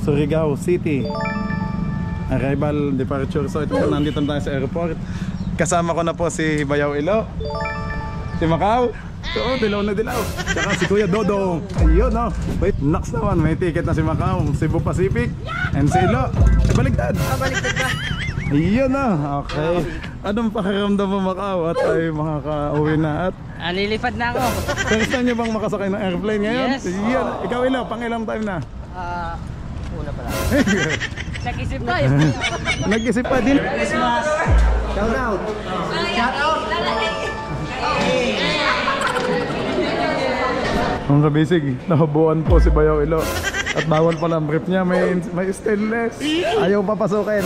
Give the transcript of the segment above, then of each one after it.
Surigao City. Arrival, departure. So ito po, nandito na tayo sa airport. Kasama ko na po si Bayaw Ilo, si Macau. Oo, dilaw na dilaw. Tsaka si Kuya Dodong. Ayun no. Wait, next naman, may ticket na si Macau, Cebu Pacific, and si Ilo. Baliktad. Baliktad ba? Ayun na, okay. Anong pakiramdam mo, Macau? At ay makaka-uwi na at Lilipad na ako. first time nyo bang makasakay ng airplane ngayon? Yes. Yan. Ikaw Ilo, pang ilang time na? Una pa lang. Nag-isip tayo. Nag-isip pa din. Christmas. Shout out. Shout out. Mga kabisig, nahabuan po si Bayaw Ilo. At bawal pala ang brief niya, may stainless. Ayaw papasukin.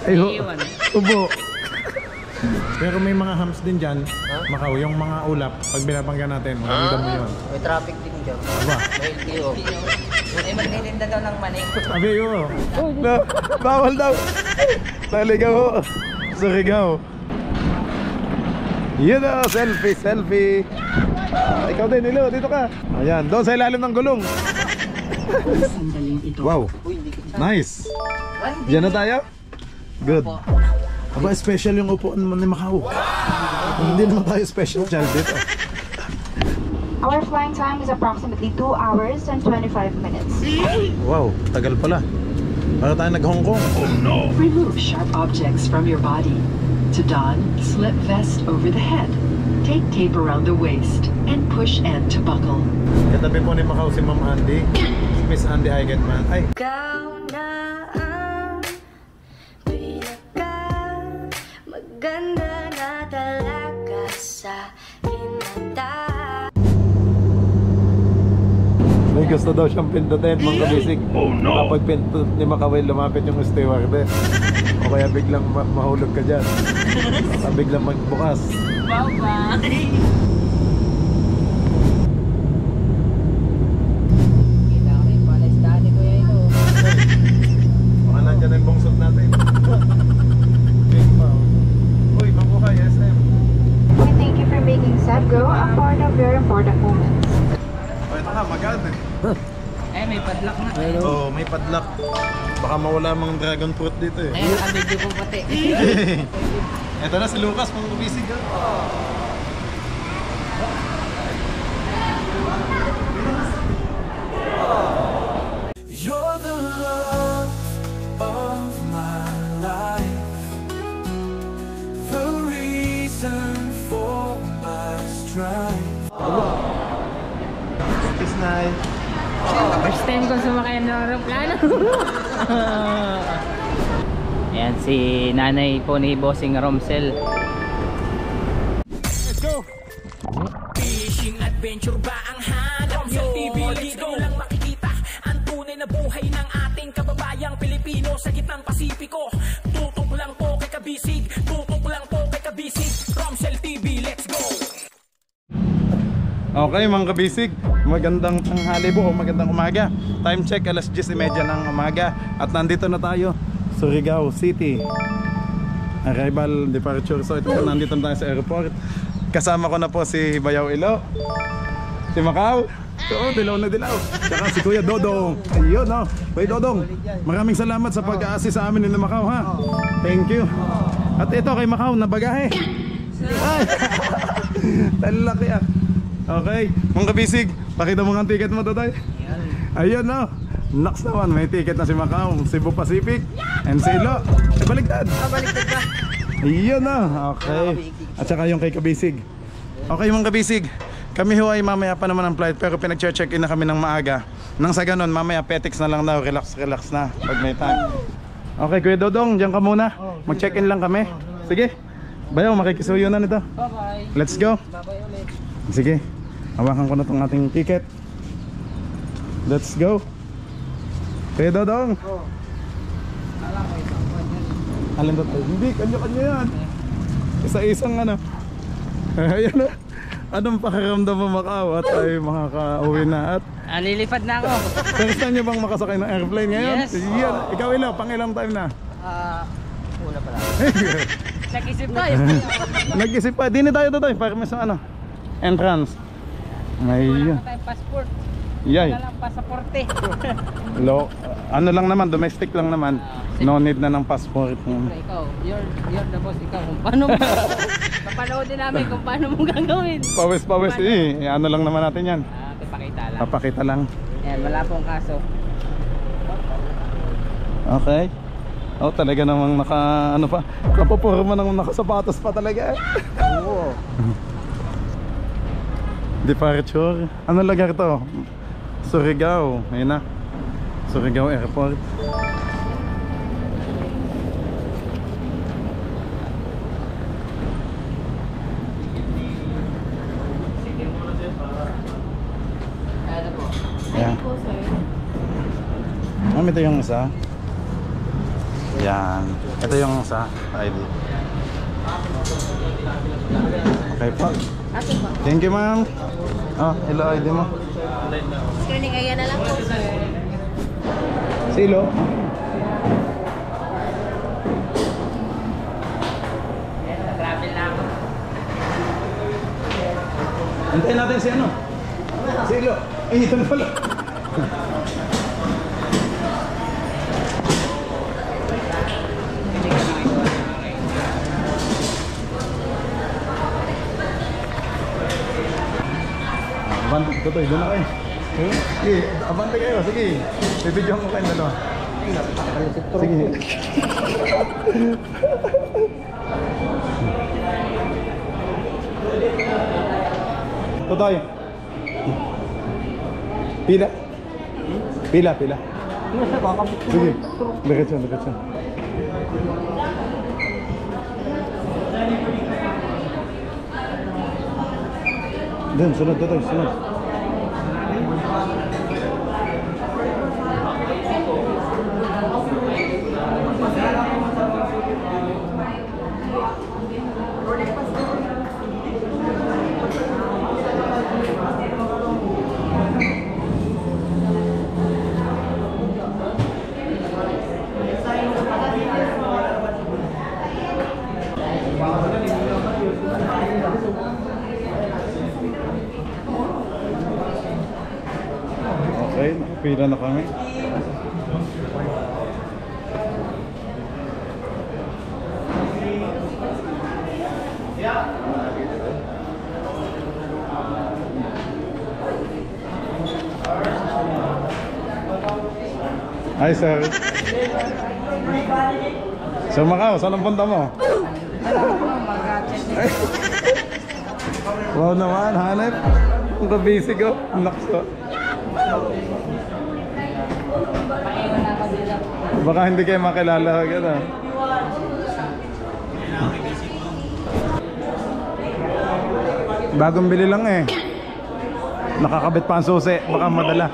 Ayaw. Ubo. Pero may mga hams din dyan, Macau, yung mga ulap, pag binabangga natin, maramdam mo yun. May traffic din dyan. Aba? May LTO. Ay, magnilinda daw ng maning. Sabi yun. Na, bawal daw. Naligaw ho. Surigao. Yun o, selfie, selfie. Ikaw din, Ilo, dito ka. Ayan, doon sa ilalim ng gulong. Wow, nice. Diyan na tayo? Good. Aba, special yung upuan mo ni Macau. Hindi naman tayo special child dito. Our flying time is approximately 2 hours and 25 minutes. Wow, tagal pala. Para tayo nag-Hong Kong. Oh no! Remove sharp objects from your body. To don, slip vest over the head. Take tape around the waist and push end to buckle. Katabi po ni Macau si Ma'am Andy. Miss Andy Heigetman. Ay! Ikaw na ang pinaka maganda na talaga sa hinata. May gusto daw siyang pindutin, mga kabisig. Oh no! Kapag pindut ni Macau, lumapit yung stewardess. O kaya biglang mahulog ka dyan. O biglang magbukas. Bye-bye. Kita ko yung palis-dani ko yun ito. Baka nandyan ang bungsod natin. Uy, mabuhay, SM. We thank you for making SABGO a part of your important moments. O, ito nga, maganda. May padlock na. Oo, may padlock. Baka mawala mga dragon fruit dito eh. Ayun, nakabidyo po pati. Ito na si Lucas, mga kabisig. You're the love of my life, the reason for my strife. Kiss night. First time ko sumakay ng aeroplano. Ayan si nanay po ni Bossing Romsel. Let's go! Fishing adventure ba ang hanap nyo? Dito lang makikita ang tunay na buhay ng ating kababayang Pilipino sa gitnang Pasipiko. Tutok lang po kay Kabisig, tutok lang po kay Kabisig. Romsel TV, let's go! Okay mga kabisig, magandang tanghali po o magandang umaga. Time check, alas 10:30 ng umaga. At nandito na tayo, Surigao City. Arrival, departure. So ito po, nandito na tayo sa airport. Kasama ko na po si Bayaw Ilo, si Macau. Oo, dilaw na dilaw. Tsaka si Kuya Dodong. Ayun no. Kuya Dodong, maraming salamat sa pag-assist sa amin ni Macau ha. Thank you. At ito kay Macau na bagahe. Ay! Talaki ah. Okay, mga kabisig, pakita mo nga ang ticket mo, Totoy. Ayun no. Next naman, may ticket na si Macau, Cebu Pacific, and si Ilo. Baliktad. Baliktad ba? Ayun no. Okay. At saka yung kay Kabisig. Okay mga kabisig, kami ho ay mamaya pa naman ang flight, pero pinag-check-in na kami ng maaga. Nang sa ganon, mamaya petics na lang daw, relax na pag may time. Okay, Kuya Dodong, diyan ka muna. Mag-check-in lang kami. Sige. Bayaw, makikisuyo na nito. Bye-bye. Let's go. Bye-bye ulit. Sige. Hawakan ko na itong ating ticket. Let's go. Kuya Dodong. Alam ba tayo? Hindi, kanya-kanya yan. Isa-isang ano. Ayan na. Anong pakiramdam mo, Macau? At ay makaka-uwi na at Lilipad na ako. first time nyo bang makasakay ng airplane ngayon? Yes. Yan. Ikaw Ilo, pang ilang time na? Una pa lang. Nag-isip tayo. Nag-isip pa. Dini tayo Totoy para may sa ano entrance. Wala Ayun. na tayong passport. Yay. Wala lang pasaporte. Lo. Ano lang naman, domestic lang naman. No need na ng passport. Siyempre, ikaw, you're the boss, ikaw. Kung paano mo, papanoodin namin kung paano mo gagawin. Pawis eh. Ano lang naman natin yan. Papakita lang. Papakita lang. Yan, wala pong kaso. Okay. Oh, talaga namang ano pa. Kapapurma nang nakasapatos pa talaga. Oo. Departure. Ano lugar to? Surigao. Ayun na. Surigao Airport. Ayan. Ito yung isa. Yan. Ito yung isa. ID. Okay po. Thank you, ma'am. Oh, hello ID mo. Screening ayan na lang po, sir. Silo. Travel na ako. Antayin natin si ano? Silo. Ay, ito na pala. Abante, tutoy, doon na kayo. Sige, abante kayo, sige. Bibidyohan ko kayo dalawa. Sige. Tutoy. Pila. Pila. Sige, diretso. Doon, sunod. Okay, nakapila na kami. Hi, sir. Sir Macau, saan ang punta mo? Wow naman, hanep. Ang kabisi ko. Ang lakso. Baka hindi kayo makilala agad ah. Bagong bili lang eh. Nakakabit pa ang susi, baka madala.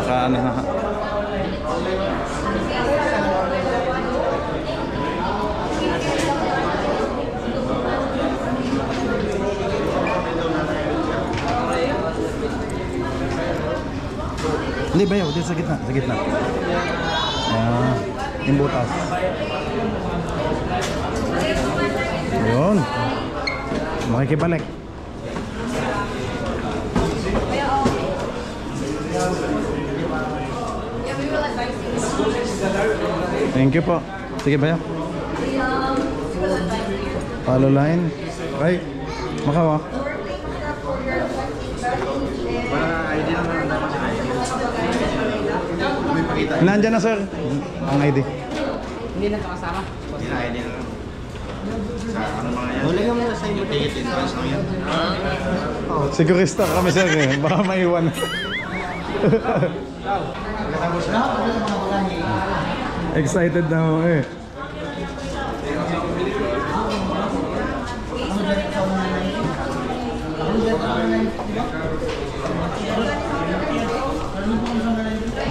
Ano na. Hindi ba yun? Dito sa gitna. Ayan. Yung butas. Yun. Makikibalik. Thank you po. Sige ba yun? Follow line. Okay. Macau ah. Nandyan na sir. Ang ID. Hindi na ito kasama. Hindi na ID na lang. Sa ano mga yan? Huli ka muna sa inyo. Ticket entrance lang yan. Sigurista kami sir eh. Baka maiwan. Excited na ako eh.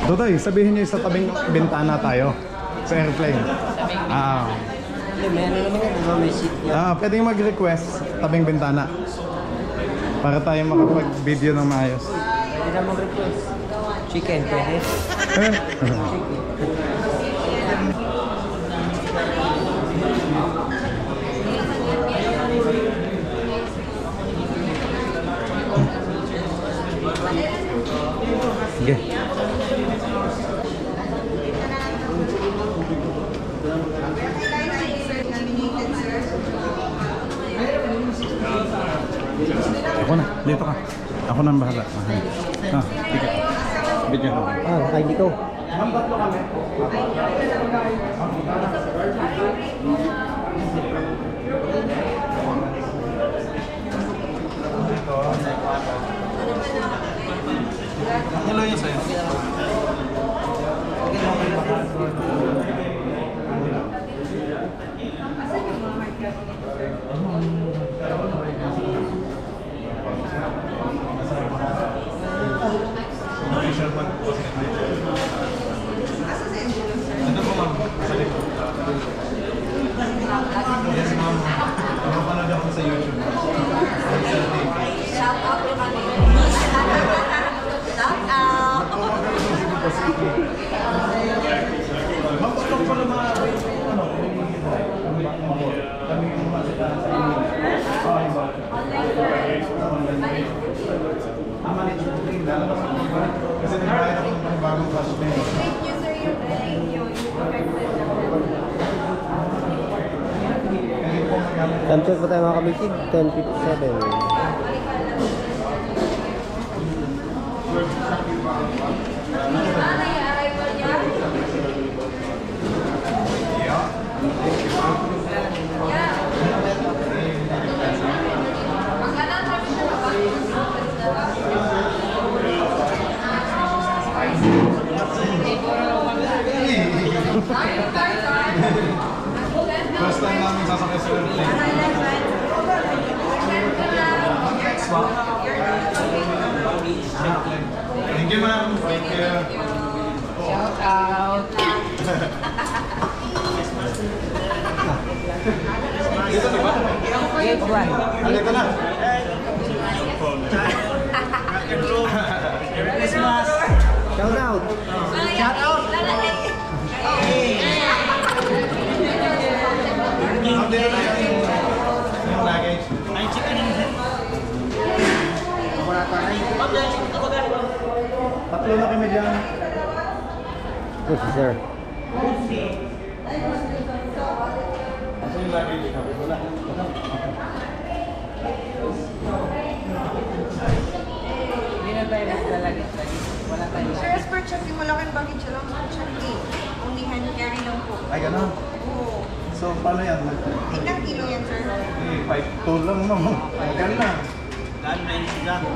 Dodoy, sabihin niyo sa tabing bintana tayo sa airplane. Pwedeng mag-request tabing bintana para tayo makapag-video ng maayos. Pwede na mag-request. Chicken, pwede? Sige. Ako na, dito ka. Ako na ang bahala. Ah, ticket. Video ka. Kaya dito. Ma'am, tatlo kami. Hello yun sa'yo. Ano po ma'am? Yes ma'am. Napapanood ako sa YouTube. Shout out po kami. Shout out. Ma'am, patong pala mga ano, kami yung masita sa inyo. Kasi nagbayad ako ng bagong flashbang. Thank you sir, yung thank you. Time check po tayo mga kamitig, 10:57. First time namin sasakay sa airplane. Thank you ma'am. Thank you. Shout out. Dito diba? Gate 1. Dito na. Shout out. Shout out. Ma'am, dito na yung luggage. Tatlo na kami dyan. Good sir. Asa yung luggage ka? Wala. Hindi na tayo naglalagay. Wala tayo. Sir, as per check, yung malaking baggage lang sa check eh. Only hand carry lang po. Ay, gano'n. Oo. So, paano yan? Tignan kilo yan, sir. 5 lang ma'am. Yan lang.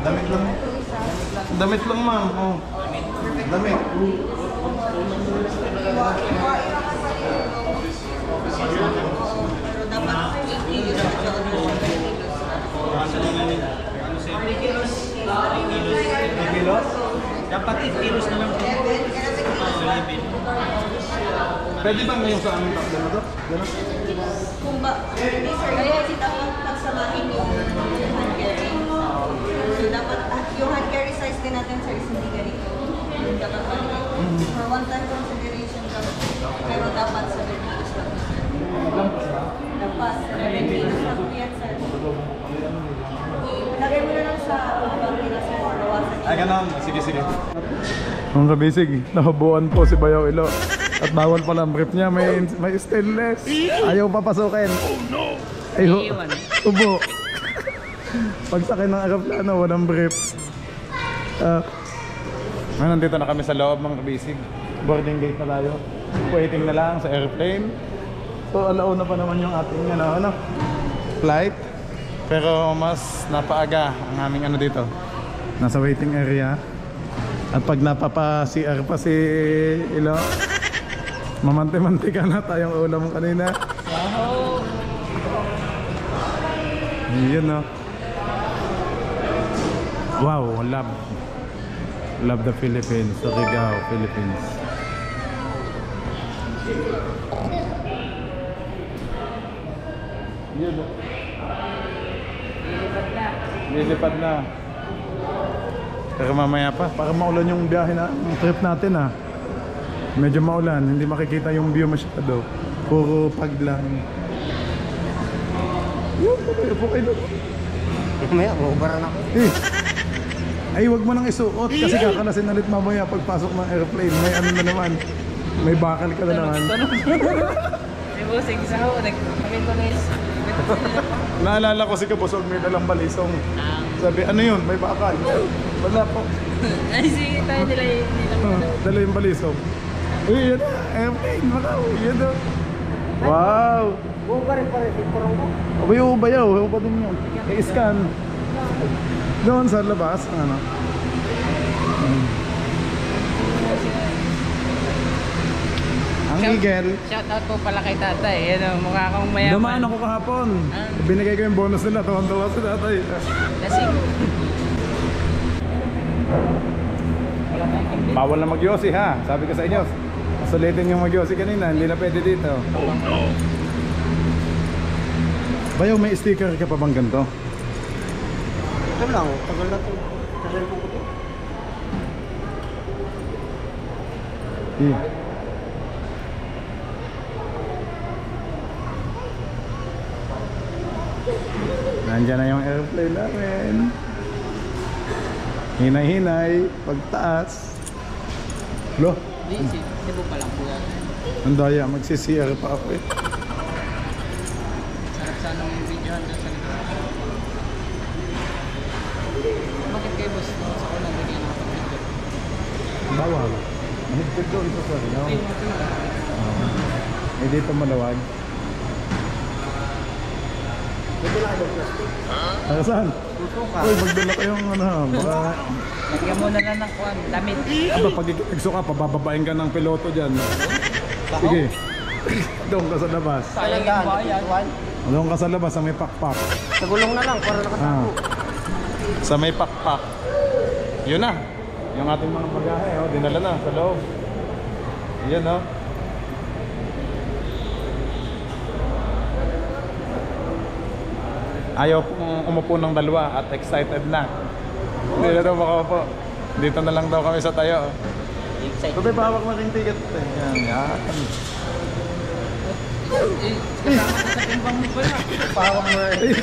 Damit lang. Damit lang ma'am. Oh. Damit. Pero dapat 8 kilos at saka 20 kilos. 3 kilos? Dapat 8 kilos na lang. Pwede bang ngayon sa aming takbo na to? Gano'n? Kung ba, hindi sir, kaya kasi dapat pagsamahin yung hand carry. So dapat yung hand carry size din natin sir is hindi ganito. Dapat for one time consideration dapat. Pero dapat 7 kilos lang. Dapat 7 kilos lang po yan sir. Lagay mo na lang sa bangkina sa bawasan. Ay, gano'n. Sige, sige. Mga kabisig, nahabuan po si Bayaw Ilo. At bawal pala ang brief niya, may stainless. Ayaw papasukin. Ayaw. Ubo. Pagsakay ng aeroplano, walang brief. Nandito na kami sa loob mga kabisig. Boarding gate na tayo. Waiting na lang sa airplane. So alauna pa naman yung ating flight. Pero mas napaaga ang aming dito. Nasa waiting area. At pag napapa-CR pa si Ilo, mamante-mantika na tayong ulam kanina. Yun no. Wow, love the Philippines, Surigao, Philippines. Yun no. Lilipad na. Pero mamaya pa, para maulan yung biyahe na, yung trip natin Medyo maulan, hindi makikita yung view masyado. Puro pag lang. Yun, po kayo doon. Mamaya, maubara na ako. Ay, wag mo nang isuot kasi kakalasin ulit mamaya pagpasok ng airplane. May na naman. May bakal ka na naman. May busing sa ako. Kami ko guys. Naalala ko si Kabusog may dalang balisong. Sabi, ano yun? May bakal. Wala po. Ay, sige, tayo nila Dala yung balisong. Uy, yan na. Airplane, Macau. Yan na. Wow. Buong pa rin pare, parang ko. Abay, bayaw. Huwag pa din yun. I-scan. Doon sa labas. Ano? Ang Eagle. Shoutout po pala kay tatay. Yan o, mukha kong mayaman. Dumaan ako kahapon. Binigay ko yung bonus nila. Tawan-tawa si tatay. Lasing. Bawal na mag-yosi ha. Sabi ko sa inyo. Sulitin yung mag-yosi kanina. Hindi na pwede dito. Bayaw, may sticker ka pa bang ganito? Ito lang, tagal na ito. Tagal po ko ito. Nandiyan na yung airplane namin. Hinay-hinay, pagtaas. Lo, Cebu pa lang po yan. ang daya, magsi-CR pa ako eh. Sarap sana yung videohan doon sa likod. Bakit kayo boss? Sa ko lang bigyan ako ng video. Bawal. Mahigpit doon sa sorry. No? Eh dito malawag. Taga saan? Uy, magdala kayong ano ha. Baka... Lagyan mo na lang ng kuwan, damit. Aba, pag ikikso ka, pabababain ka ng piloto dyan. Sige. Doon ka sa labas. Sayang yung bayan. Doon ka sa labas, sa may pakpak. Sa gulong na lang, para nakatago. Sa may pakpak. Yun na. Yung ating mga bagahe, oh, dinala na sa loob. Yan, oh. Ayaw pong umupo ng dalawa at excited na. Hindi na daw makaupo. Dito na lang daw kami sa tayo. Sabi, pahawak mo rin ticket. Yan, yan. Kasama ka sa timbang mo pala. Pahawak mo rin.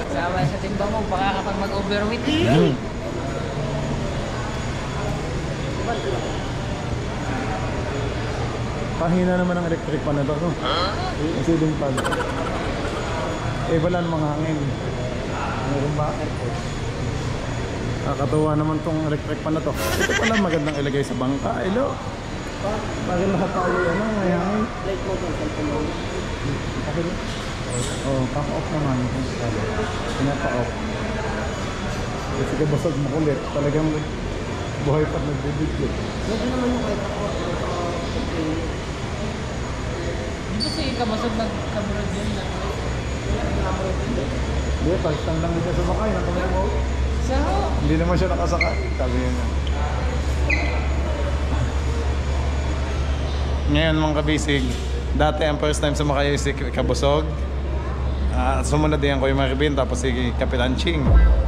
Kasama sa timbang mo, baka kapag mag-overweight. Pahina naman ang electric pan na ito. No? Ceiling fan. Eh, wala namang hangin. Meron ba? Nakakatuwa naman tong electric pan na to. Ito pala magandang ilagay sa bangka. Hello? Bakit lahat tayo yan? May hangin. Light mo ito, cellphone mo. Oh, pang-off naman. Pinapa-off. Kasi kabasag makulit. Talagang buhay pa nagbibigit. Medyo naman yung kahit ako. Di ba si Kabasog nagkaburad yun na? Hindi, pag-stand lang siya sumakay. Nakamay mo. So, Hindi naman siya nakasakay. Sabi niya na. Ngayon mga kabisig, dati ang first time sumakay si Kabusog. Sumunod din ko yung Maribin, tapos si Kapitan Ching.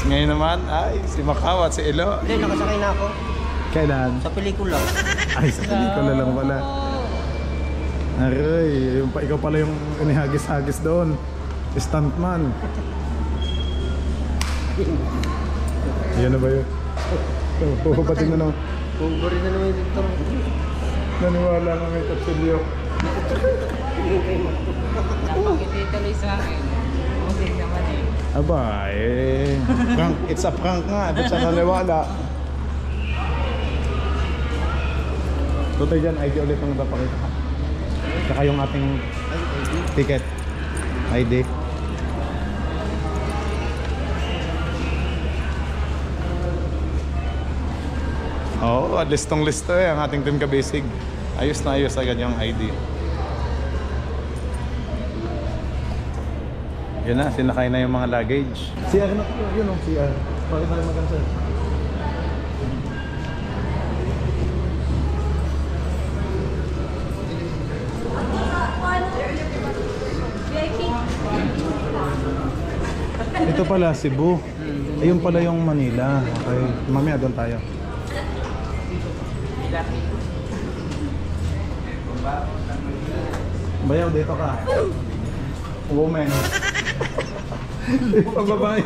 Ngayon naman, ay, si Macau at si Elo. Hindi, nakasakay na ako. Kailan? Sa pelikula. Ay, sa pelikula lang pala. Aray, yung ikaw pala yung inihagis-hagis doon. Stuntman. Yan na ba yun? Pupapatin na naman. Bumburin na naman yung dito. Naniwala nga may tapsilyo. napakiti tuloy sa akin. Musik naman eh. Aba, eh. Prank, it's a prank nga. Ba't siya naniwala? Tutoy dyan, ID ulit ang napakita ka. Saka yung ating ticket. ID. Oo, listong-listo eh ang ating team kabisig. Ayos na ayos agad yung ID. Yun na, sinakay na yung mga luggage. CR na po, yun o, CR. Bakit na maganda sir? Ito pala, Cebu. Ayun pala yung Manila. Okay, mamaya doon tayo. Bayaw, dito ka. Woman. Pang babae.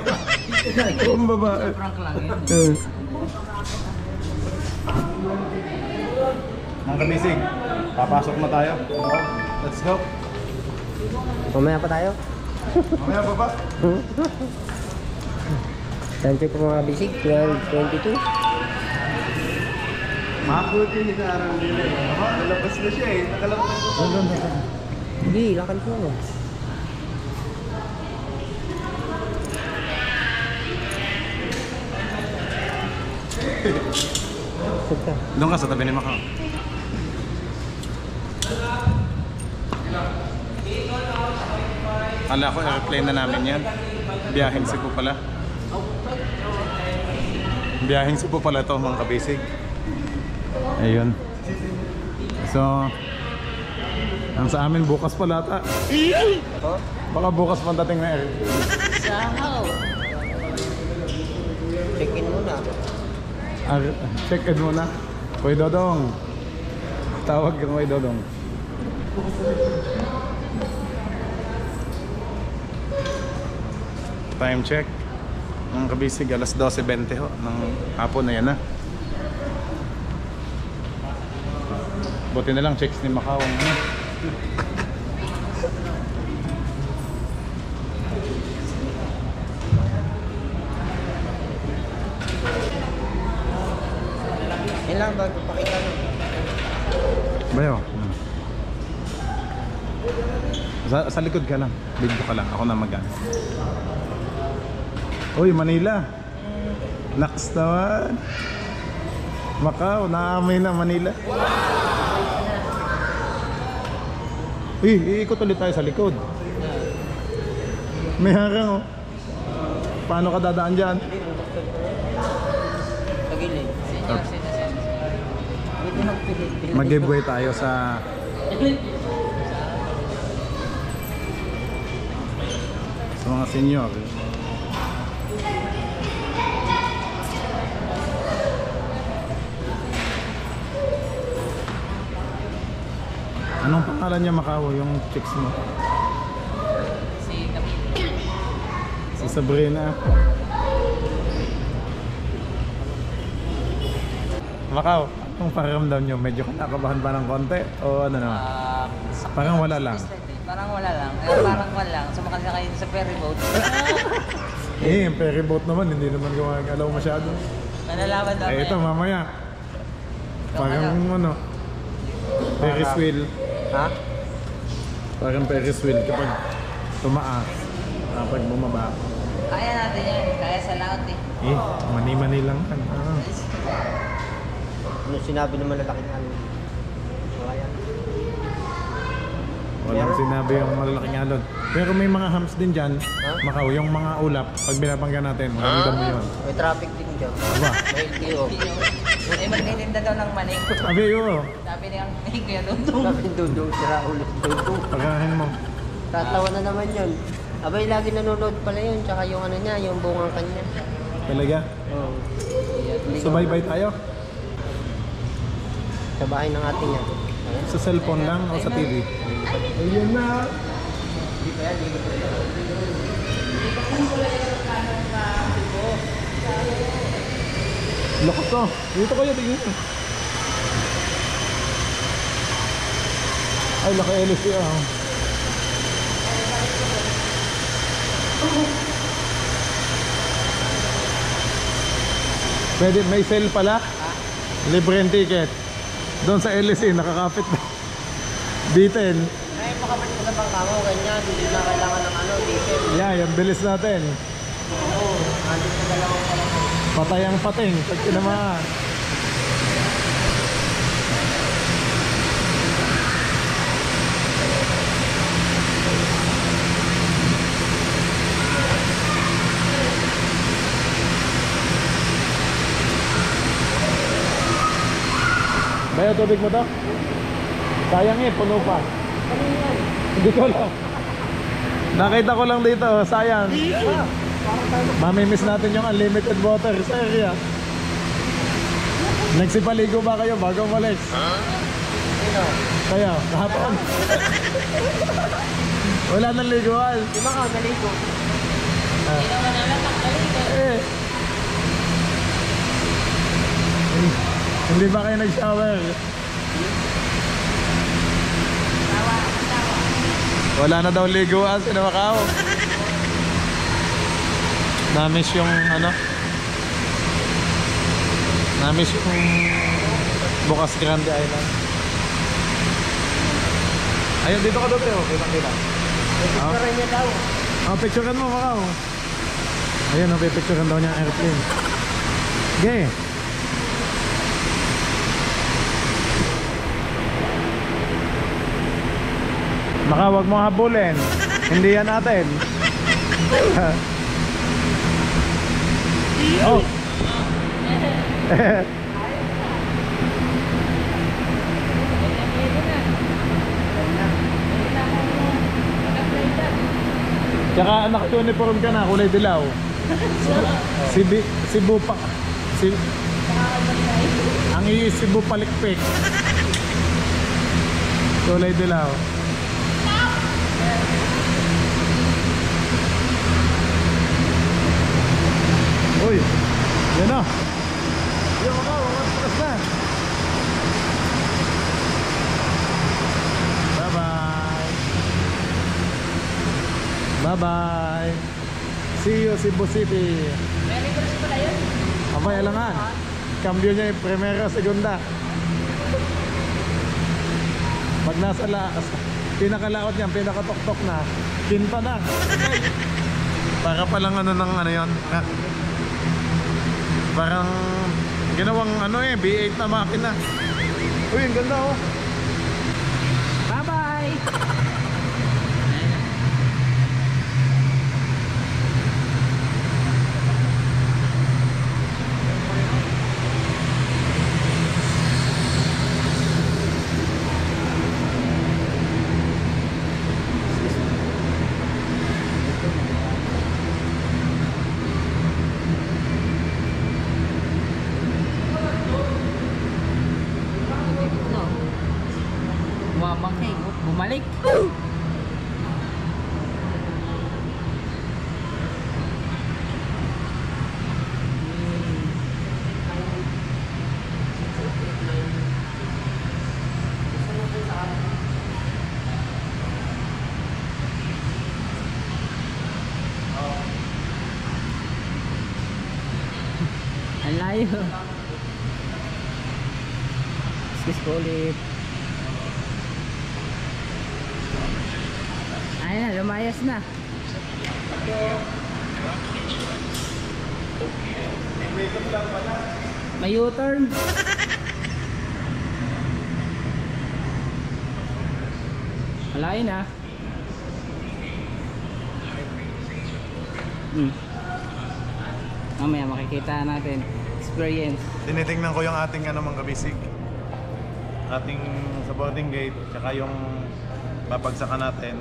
Pang babae. Prank lang yun. Mga kabisig, papasok na tayo. Let's go. Mamaya pa tayo. Mamaya baba. Time check po mga bisig, 12:22. Makuti ni Sarang nila eh. Nalabas na siya eh. Nakalabas na siya. Hindi, lakad po. Doon ka sa tabi ni Macau. Kala ko airplane na namin yan. Biyaheng Cebu pala. Biyaheng Cebu pala to mga kabisig. Ayun. So, ang sa amin bukas pala ata. Baka bukas pang dating na airplane. Sahaw. Check-in muna. Check-in muna. Kuy Dodong. Tawag ka Kuy Dodong. Time check. Ang kabisig alas 12:20 ho ng hapon na yan na. Buti na lang checks ni Macau ang ano. Ilang bago pakita no? Bayo. Sa likod ka lang. Video ka lang. Ako na mag-ano. Uy, Manila. Naks naman. Macau, naamoy na Manila. Uy, iikot ulit tayo sa likod. May harang oh. Paano ka dadaan dyan? Pagilid. Mag-giveaway tayo sa mga senior. Anong pangalan niya Macau, yung chicks mo? Si Sabrina. Macau, anong pakiramdam niyo? Medyo kinakabahan ba ng konti? O ano naman? Parang wala lang. Parang wala lang. Parang wala lang. Sumakasya kayo sa ferry boat. Yung ferry boat naman, hindi naman gumagalaw masyado. Malalaman namin. Ito mamaya. Parang ano? Ferris wheel. Ha? Parang Ferris wheel kapag tumaas. Kapag bumaba. Kaya natin yan. Kaya sa laot eh. Mani-mani lang. Ano sinabi naman lalaking alon? Wala yan. Walang sinabi yung malalaking alon. Pero may mga hams din dyan. Macau, yung mga ulap. Pag binabangga natin, maramdam mo yun. May traffic din dyan. Aba? May LTO. Ay, magnitinda daw ng maning. Sabi yun. Sabi niya, may kuya dudong. Sabi dudong, sira ulit dudong. Pagkahin mo. Tatawa na naman yun. Abay, lagi nanonood pala yun. Tsaka yung ano niya, yung bungang kanya. Talaga? Oo. Subaybay tayo? Sa bahay ng ate niya. Sa cellphone lang o sa TV? Ayun na. Lakas to. Dito kayo, tingin nyo. Ay, laki LC ah. Pwede, may sale pala. Libre yung ticket. Doon sa LC, nakakapit na. B10. Ay, makapit ko na bang kamo, ganyan. Hindi na kailangan ng ano, diesel. Yeah, yung bilis natin. Oo, andit na dalawang pala. Patay ang pating. Pag tinamaan. Bayo tubig mo to? Sayang eh, puno pa. Hindi ko lang. Nakita ko lang dito, sayang. Mamimiss natin yung unlimited water sa area. Nagsipaligo ba kayo bago umalis? Sino? Kayo, kahapon. Wala nang liguan. Di ba ka, naligo? Eh. Hindi ba kayo nag-shower? Wala na daw liguan, sino Macau? Na-miss yung ano? Na-miss yung Bukas Grande Island. Ayun, dito ka doon tayo. Kita. Picture niya daw. Picturean mo Macau. Ayun, pipicturean daw niya ang airplane. Okay. Baka wag mo habulin. Hindi yan natin. Oh. Tsaka naka-uniform ka na, kulay dilaw. Cebu pa. Ang Cebu palikpik. Kulay dilaw. Uy, yan na. Yan ako, wakas na. Bye-bye. Bye-bye. See you, Cebu City. Merry Christmas pala yun. Abay, alangan. Cambio niya yung primera, segunda. Pag nasa pinakalaot niya, pinakatok-tok na, pinta na. Para palang ano ng ano yun. Parang ginawang ano V8 na makina. Uy, ang ganda oh. Bye-bye. Bumalik. Ang layo. Excuse ko ulit. Ayun na, lumayas na. May U-turn. Malayo na. Mamaya makikita natin. Experience. Tinitingnan ko yung ating ano mga kabisig. Ating sa boarding gate, tsaka yung babagsakan natin.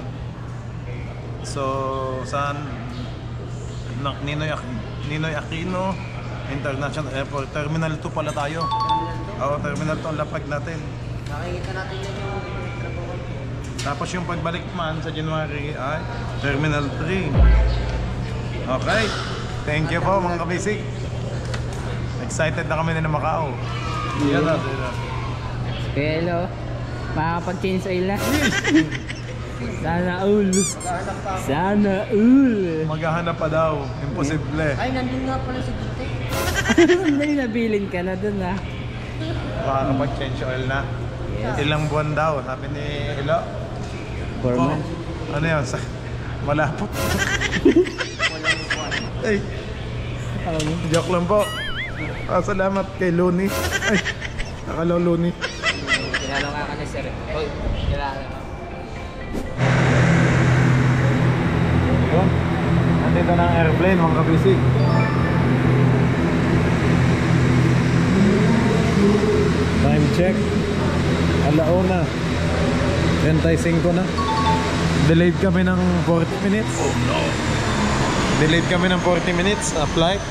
So, saan? Ninoy Aquino International Airport. Terminal 2 pala tayo. Oo, Terminal 2 ang lapag natin. Nakikita natin yung Tapos yung pagbalik man sa January ay Terminal 3. Okay. Thank you po mga kabisig. Excited na kami na Macau. Yan na. Hello. Makakapag-change oil na. Sana all. Sana all. Maghahanap pa daw. Imposible. Ay, nandun nga pala si Dute. May nabilin ka na dun ah. Makakapag-change oil na. Yes. Ilang buwan daw, sabi ni Ilo. 4 months. Ano yun? Malapot. Ay, joke lang po. Salamat kay Looney. Ay, nakalaw Looney. Kilala nga ka ni Sir. Oy, kilala. Yun. Nandito na ang airplane, mga kabisig. Time check. 1:00 35 na. Delayed kami ng 40 minutes. Oh no. Delayed kami ng 40 minutes na flight.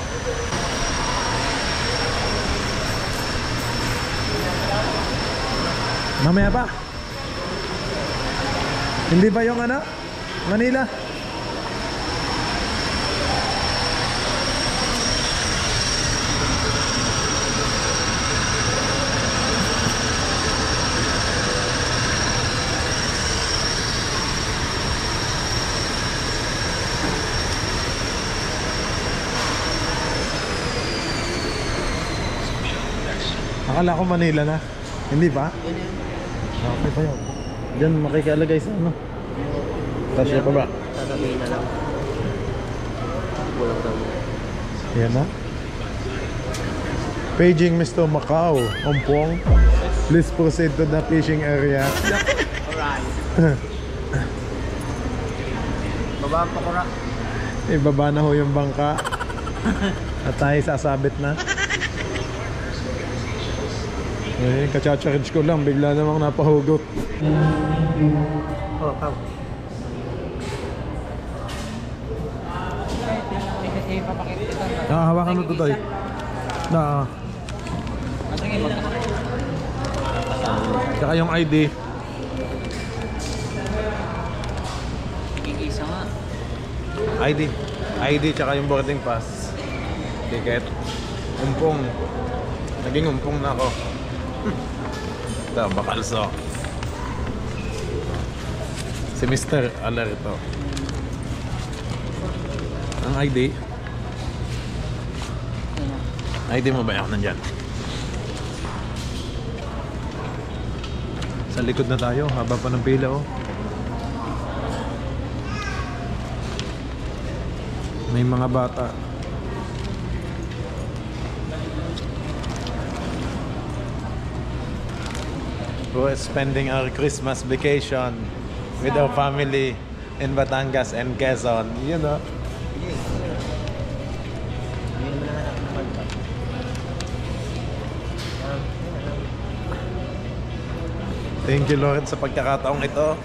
Mamaya pa. Hindi ba yung ano? Manila? Akala ko Manila na. Hindi ba? Okay pa yun. Diyan makikialagay sa ano. Tasya pa ba? Sasabihin na lang. Kulang daw. Yan na. Paging Mr. Macau. Ompong. Please proceed to the fishing area. Alright. Baba ang pakura. Ibaba na ho yung bangka. At tayo sasabit na. Eh, kacha-charge ko lang. Bigla namang napahugot. Oh, come. Hawakan mo to tayo. Tsaka yung ID. Kikisa nga. ID tsaka yung boarding pass. Ticket. Umpong. Naging umpong na ako. Ito, bakalso. Si Mr. Alerto. Ang ID. ID mo ba yan? Nandyan. Sa likod na tayo. Haba pa ng pila oh. May mga bata. We're spending our Christmas vacation with our family in Batangas and Quezon. You know. Thank you Lord sa pagkakataong ito.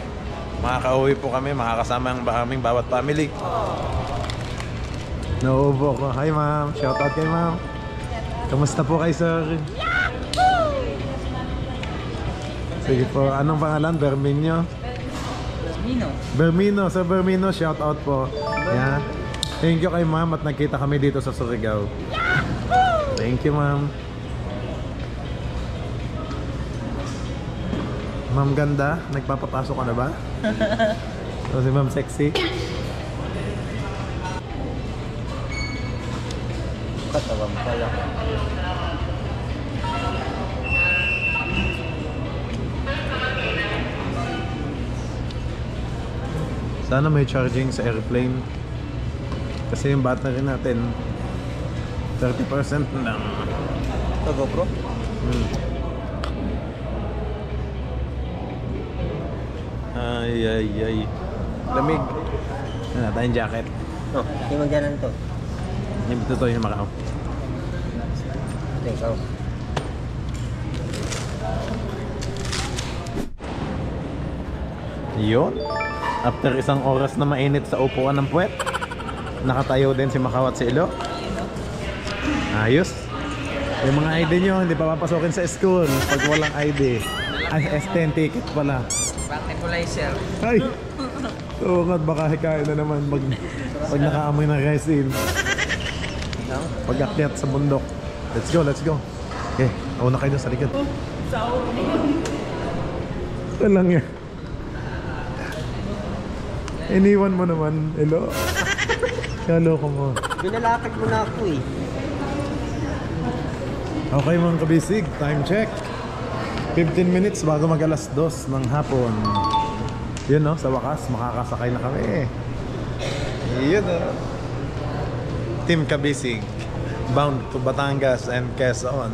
Makakauwi po kami, makakasama ang aming bawat family. Nauubo ko. Hi ma'am, shoutout kay ma'am. Kamusta po kayo sir? Sige po, anong pangalan? Berminio? Bermino, Sir Bermino, shoutout po. Yeah. Thank you kay ma'am at nagkita kami dito sa Surigao. Thank you ma'am. Ma'am ganda, nagpapapasok ka na ba? So si ma'am sexy. Katawang pala. Sana may charging sa airplane. Kasi yung battery natin 30% lang. Ito GoPro? Ay. Lamig. Ano tayong jacket? Oh, yung magdanan to. Yung ito yung Macau. Ito ikaw. Yun. After isang oras na mainit sa upuan ng puwet, nakatayo din si Macau at si Ilo. Ayos. Yung mga ID nyo, hindi pa papasokin sa school pag walang ID. Ay, S10 ticket pala. Back nebulizer. Ay! Tungkad, baka hikain na naman pag nakaamoy ng resin. Pag akyat sa bundok. Let's go. Okay, una kayo sa likod. Ito lang yan. Iniwan mo naman, Elo. Kaloko mo. Binalakad mo na ako eh. Okay mga kabisig, time check. 15 minutes bago mag alas 2 ng hapon. Yun no, sa wakas makakasakay na kami. Yun no. Team Kabisig bound to Batangas and Quezon.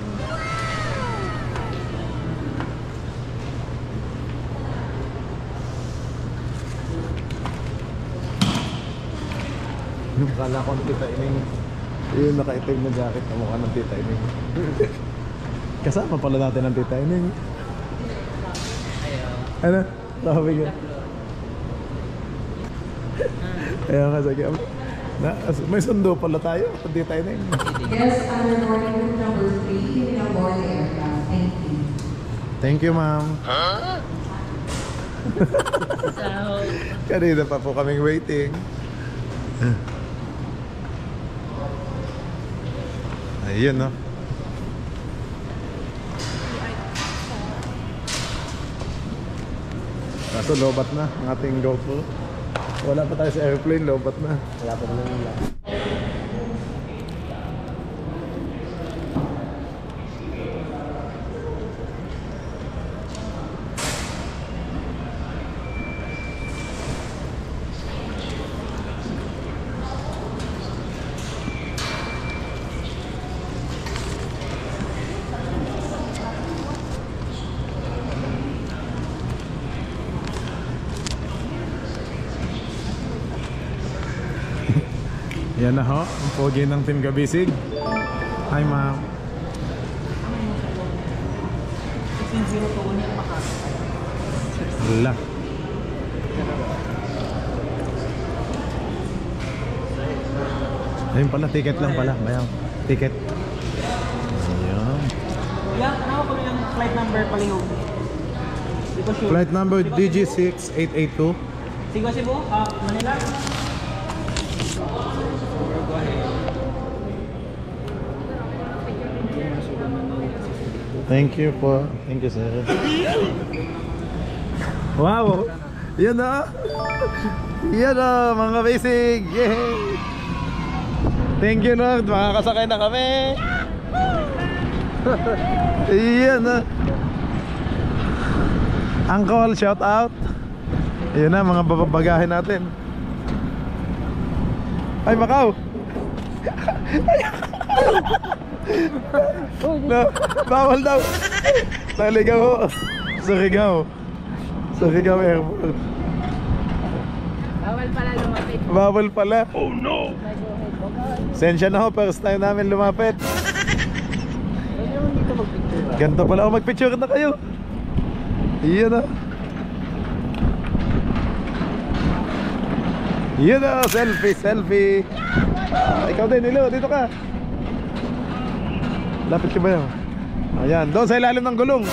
Kala ko ng Tita Ining. Yung nakaitim na jacket na mukha ng Tita Ining. Kasama pala natin ang Tita Ining. Ano? Sabi ka. Kaya nga sige. May sundo pala tayo. Tita Ining. Yes, I'm reporting with number 3 in a boarding aircraft. Thank you. Thank you, ma'am. Kanina pa po kaming waiting. Ayun no. Kaso lobat na ang ating GoPro. Wala pa tayo sa airplane, lobat na. Wala pa naman nila. Yan na ho, ang pogi ng Team Kabisig. Hi ma'am. Wala. Ayun pala, ticket lang pala. Bayaw, ticket. Ayan. Yeah, ano ko yung flight number palihog? Flight number DG6882. Cebu, Manila. Thank you po. Thank you, sir. Wow! Yan na! Yan na, mga basic! Yay! Thank you, Lord. Makakasakay na kami! Yan na! Uncle, shout out! Yan na, mga babagahin natin. Ay, Macau! No, bawal daw. Naligaw ho. Surigao Airport. Bawal pala lumapit. Bawal pala. Oh no. Sensya na ho, first time namin lumapit. Ganto pala ako, magpicture na kayo. Iyan na. Iyan na, selfie. Ikaw din, Nilo, dito ka. Lapit ka ba yun? Ayan, doon sa ilalim ng gulong.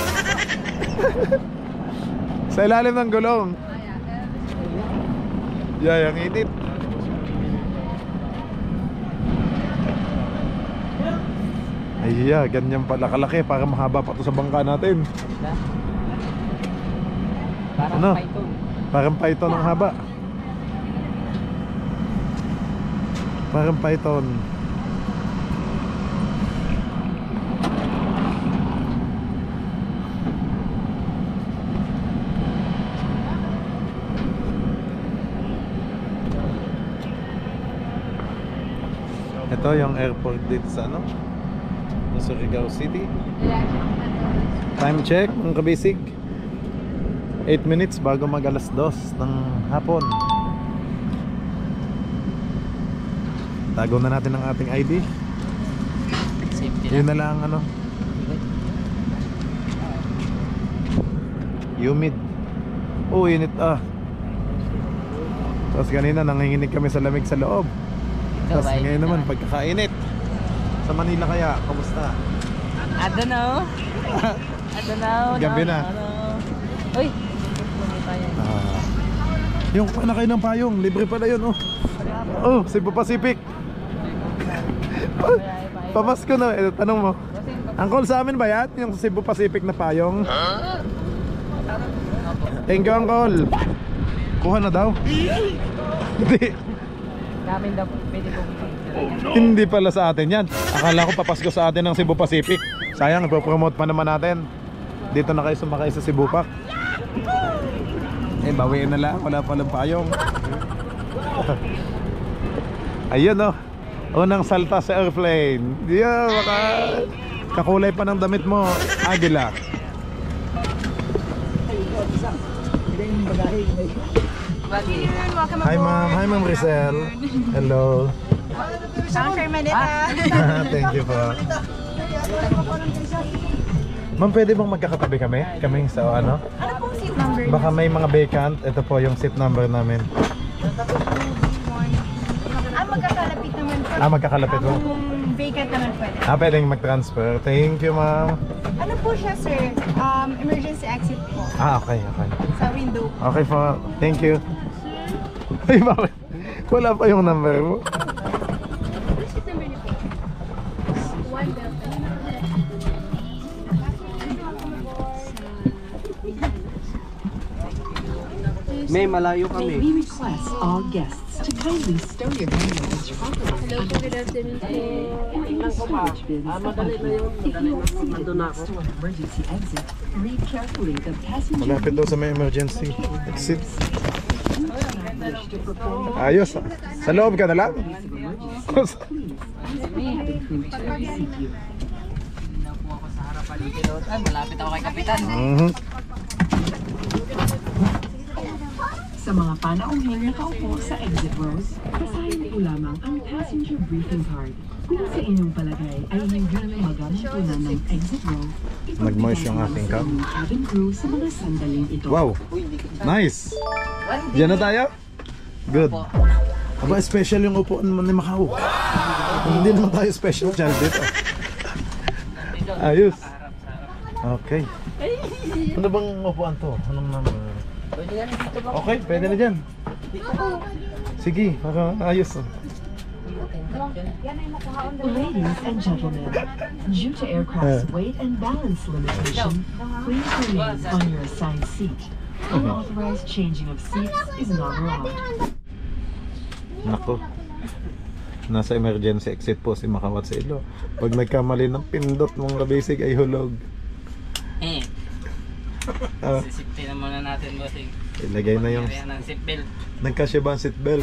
Sa ilalim ng gulong. Yeah, ang init. Ay, ganyan pala kalaki para mahaba pa to sa bangka natin. Parang ano? python. Parang python ang haba. Parang python. Ito yung airport dito sa ano? Sa Surigao City. Time check, mga kabisig. 8 minutes bago mag alas 2 ng hapon. Tago na natin ang ating ID. Safety Yun na lang ano. Humid. Oh, init ah. Tapos kanina nanginginig kami sa lamig sa loob. Tapos ngayon naman pagkakainit. Sa Manila kaya, kamusta? I don't know. Gabi na. Uy. Yung panakay ng payong, libre pala yun oh. Oh, Cebu Pacific. Pamasko na, tanong mo. Uncle, sa amin ba yan? Yung Cebu Pacific na payong? Thank you, Uncle. Kuha na daw. Hindi. Namin daw, pwede kong Hindi pala sa atin yan. Akala ko papasko sa atin ng Cebu Pacific. Sayang, ipopromote pa naman natin. Dito na kayo sumakay sa Cebu Pac. Eh, bawiin na lang. Wala palang payong. Ayun oh. Unang salta sa airplane. Yeah, baka kakulay pa ng damit mo. Agila. Hi ma'am. Hi ma'am Rizal. Hello. Thank you po. Ma'am, pwede bang magkakatabi kami? Kaming sa ano? Ano pong seat number? Baka may mga vacant. Ito po yung seat number namin. Magkakalapit naman po. Magkakalapit po. Kung vacant naman pwede. Pwedeng mag-transfer. Thank you ma'am. Ano po siya, sir? Emergency exit po. Okay. Sa window. Okay po. Thank you. Ay, bakit? Wala pa yung number mo. May malayo kami. We request all guests to kindly stow your belongings properly. Hello, good afternoon po. Tingnan ko pa. Madali na yun. If you are seated next to an emergency exit, read carefully the passenger Malapit daw sa may emergency exit. wish to perform the Ayos. Sa loob ka na lang. please have the crew to receive you. Tingnan po ako sa harapan ng pilot. Ay, malapit ako kay Kapitan. Sa mga panauhing nakaupo sa exit rows, basahin po lamang ang passenger briefing card. Kung sa inyong palagay ay hindi na magamutunan ng exit row, Nag-moist yung aking cup. ng cabin crew sa mga sandaling ito. Wow! Nice! Diyan na tayo? Good. Aba, special yung upuan ni Macau. Hindi naman tayo special child dito. Ayos. Okay. Ano bang upuan to? Anong number? Okay, pwede na dyan. Sige, para ayos. Ladies and gentlemen, due to aircraft's weight and balance limitation, please remain on your assigned seat. Unauthorized changing of seats is not allowed. Nako. Nasa emergency exit po si Macau at si Ilo. Pag nagkamali ng pindot mga basic ay hulog. Sisipin na muna natin, bossing. Ilagay na yung Ng seatbelt. nagkasya ba ang seatbelt?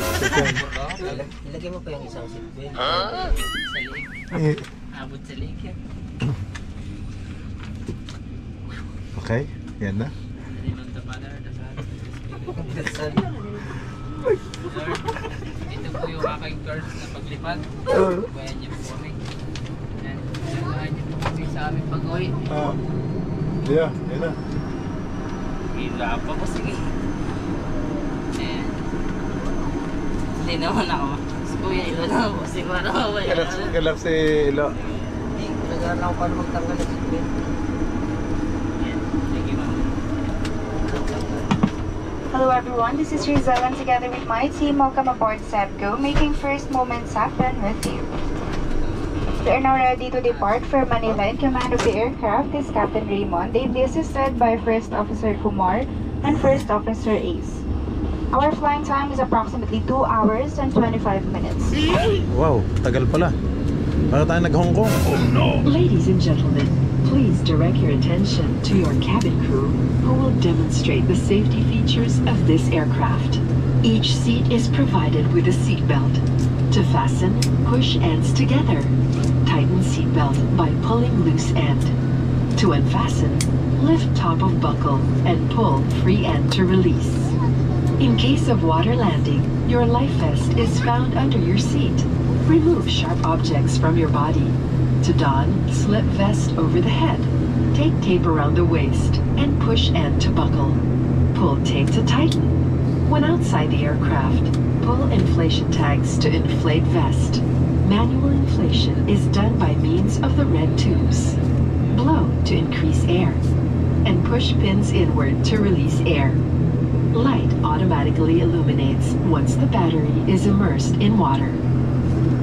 Ilagay mo pa yung isang seatbelt. Sa liig. Abot sa liig yan. Okay, yan na. Ito po yung aking course na paglipad. Kaya niyo po kami. Kaya niyo po kami sa aming pag-uwi. Yeah, yan na. Hila pa po, sige. Hindi naman ako. Si Kuya Ilo na po. Siguro ako. Kalap si Ilo. Hindi, nag-aaral ako paano magtanggal ng seatbelt. Sige, ma'am. Hello everyone, this is Rizal and together with my team, welcome aboard Sebgo, making first moments happen with you. We are now ready to depart for Manila. In command of the aircraft is Captain Raymond. They'll be assisted by First Officer Kumar and First Officer Ace. Our flying time is approximately 2 hours and 25 minutes. Wow, tagal pala. Para tayo nag-Hong Kong. Oh no! Ladies and gentlemen, please direct your attention to your cabin crew who will demonstrate the safety features of this aircraft. Each seat is provided with a seat belt. To fasten, push ends together. Tighten seat belt by pulling loose end. To unfasten, lift top of buckle and pull free end to release. In case of water landing, your life vest is found under your seat. Remove sharp objects from your body. To don, slip vest over the head. Take tape around the waist and push end to buckle. Pull tape to tighten. When outside the aircraft, pull inflation tags to inflate vest. Manual inflation is done by means of the red tubes. Blow to increase air. And push pins inward to release air. Light automatically illuminates once the battery is immersed in water.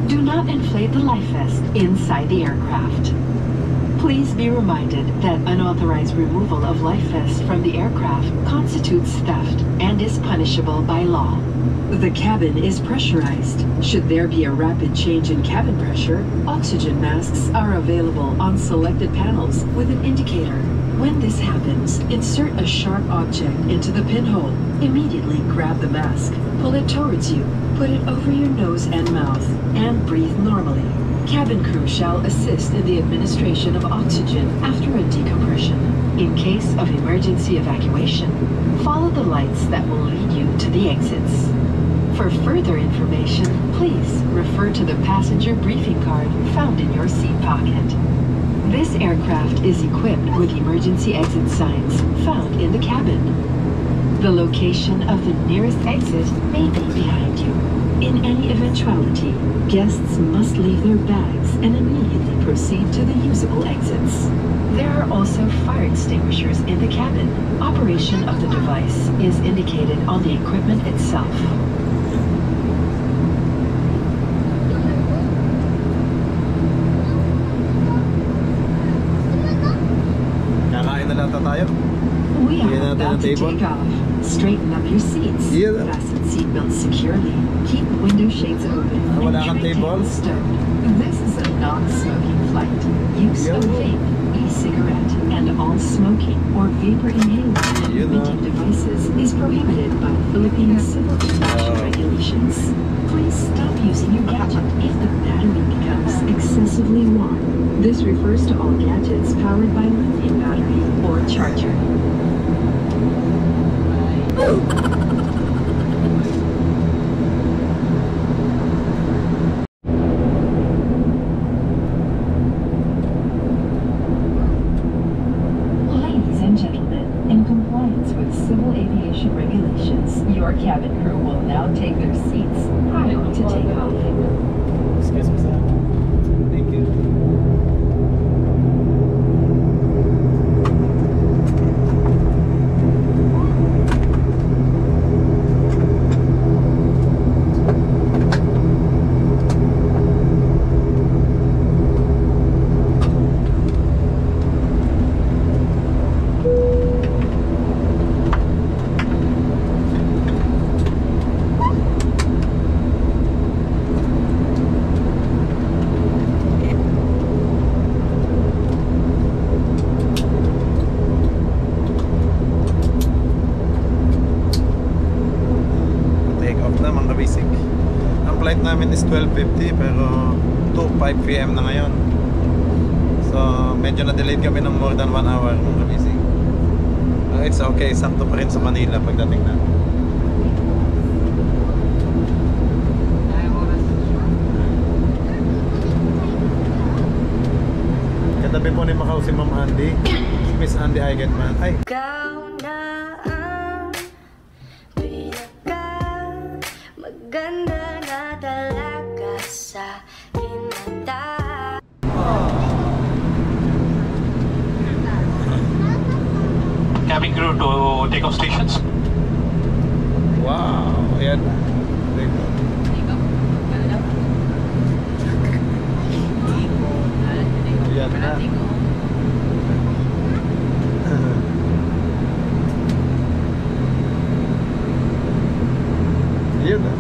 Do not inflate the life vest inside the aircraft. Please be reminded that unauthorized removal of life vest from the aircraft constitutes theft and is punishable by law. The cabin is pressurized. Should there be a rapid change in cabin pressure, oxygen masks are available on selected panels with an indicator. When this happens, insert a sharp object into the pinhole. Immediately grab the mask, pull it towards you, put it over your nose and mouth, and breathe normally. Cabin crew shall assist in the administration of oxygen after a decompression. In case of emergency evacuation, follow the lights that will lead you to the exits. For further information, please refer to the passenger briefing card found in your seat pocket. This aircraft is equipped with emergency exit signs found in the cabin. The location of the nearest exit may be behind you. In any eventuality, guests must leave their bags and immediately proceed to the usable exits. There are also fire extinguishers in the cabin. Operation of the device is indicated on the equipment itself. Kakain na lang tayo. We Yan are natin ang about to table. take off. Straighten up your seats. Yeah. Fasten seatbelts securely. Keep window shades open. Wala and kang tray table? tables stowed. This is a non-smoking flight. Use of vape, e-cigarette, and all smoking or vapor inhaling and Yeah. emitting devices is prohibited by Philippine civil aviation regulations. Please stop using your gadget if the battery becomes excessively warm. This refers to all gadgets powered by lithium battery or charger. aviation regulations, your cabin crew will now take their seats prior to takeoff. Excuse me, sir. Thank you. Flight namin is 12:50 pero 2:05 PM na ngayon. So medyo na-delayed kami ng more than 1 hour mga kabisig. It's okay, sakto pa rin sa Manila pagdating na. Katabi po ni Macau si Ma'am Andy, si Miss Andy Eigenman. Ay! Ikaw na ang maganda na talaga sa hinanda. Cabin crew to take off stations. Wow! Ayan. Ayan na. Ayun na.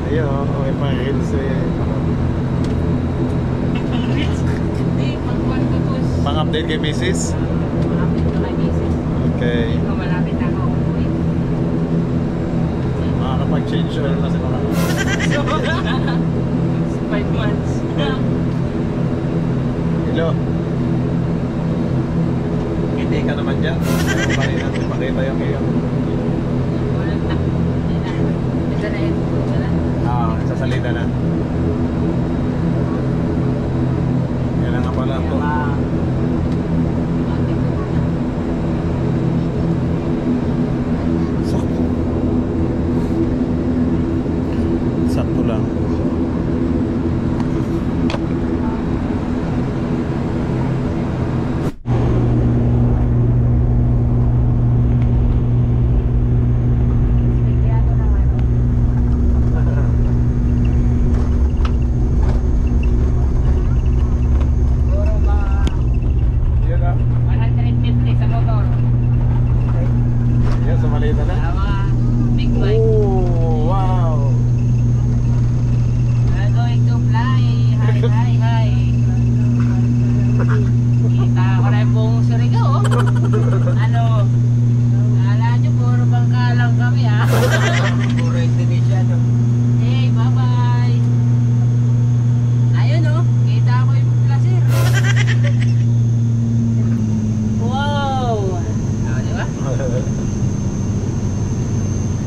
Ayun, may pang reels eh. Pang-update kay Mrs. Okay. Makakapag-change oil na si Mama. 5 months. Hello. Hindi ka naman dyan. Ayaw natin pakita yung iyo. Sasalita na. Yan na nga pala ito. Sakto. Sakto lang.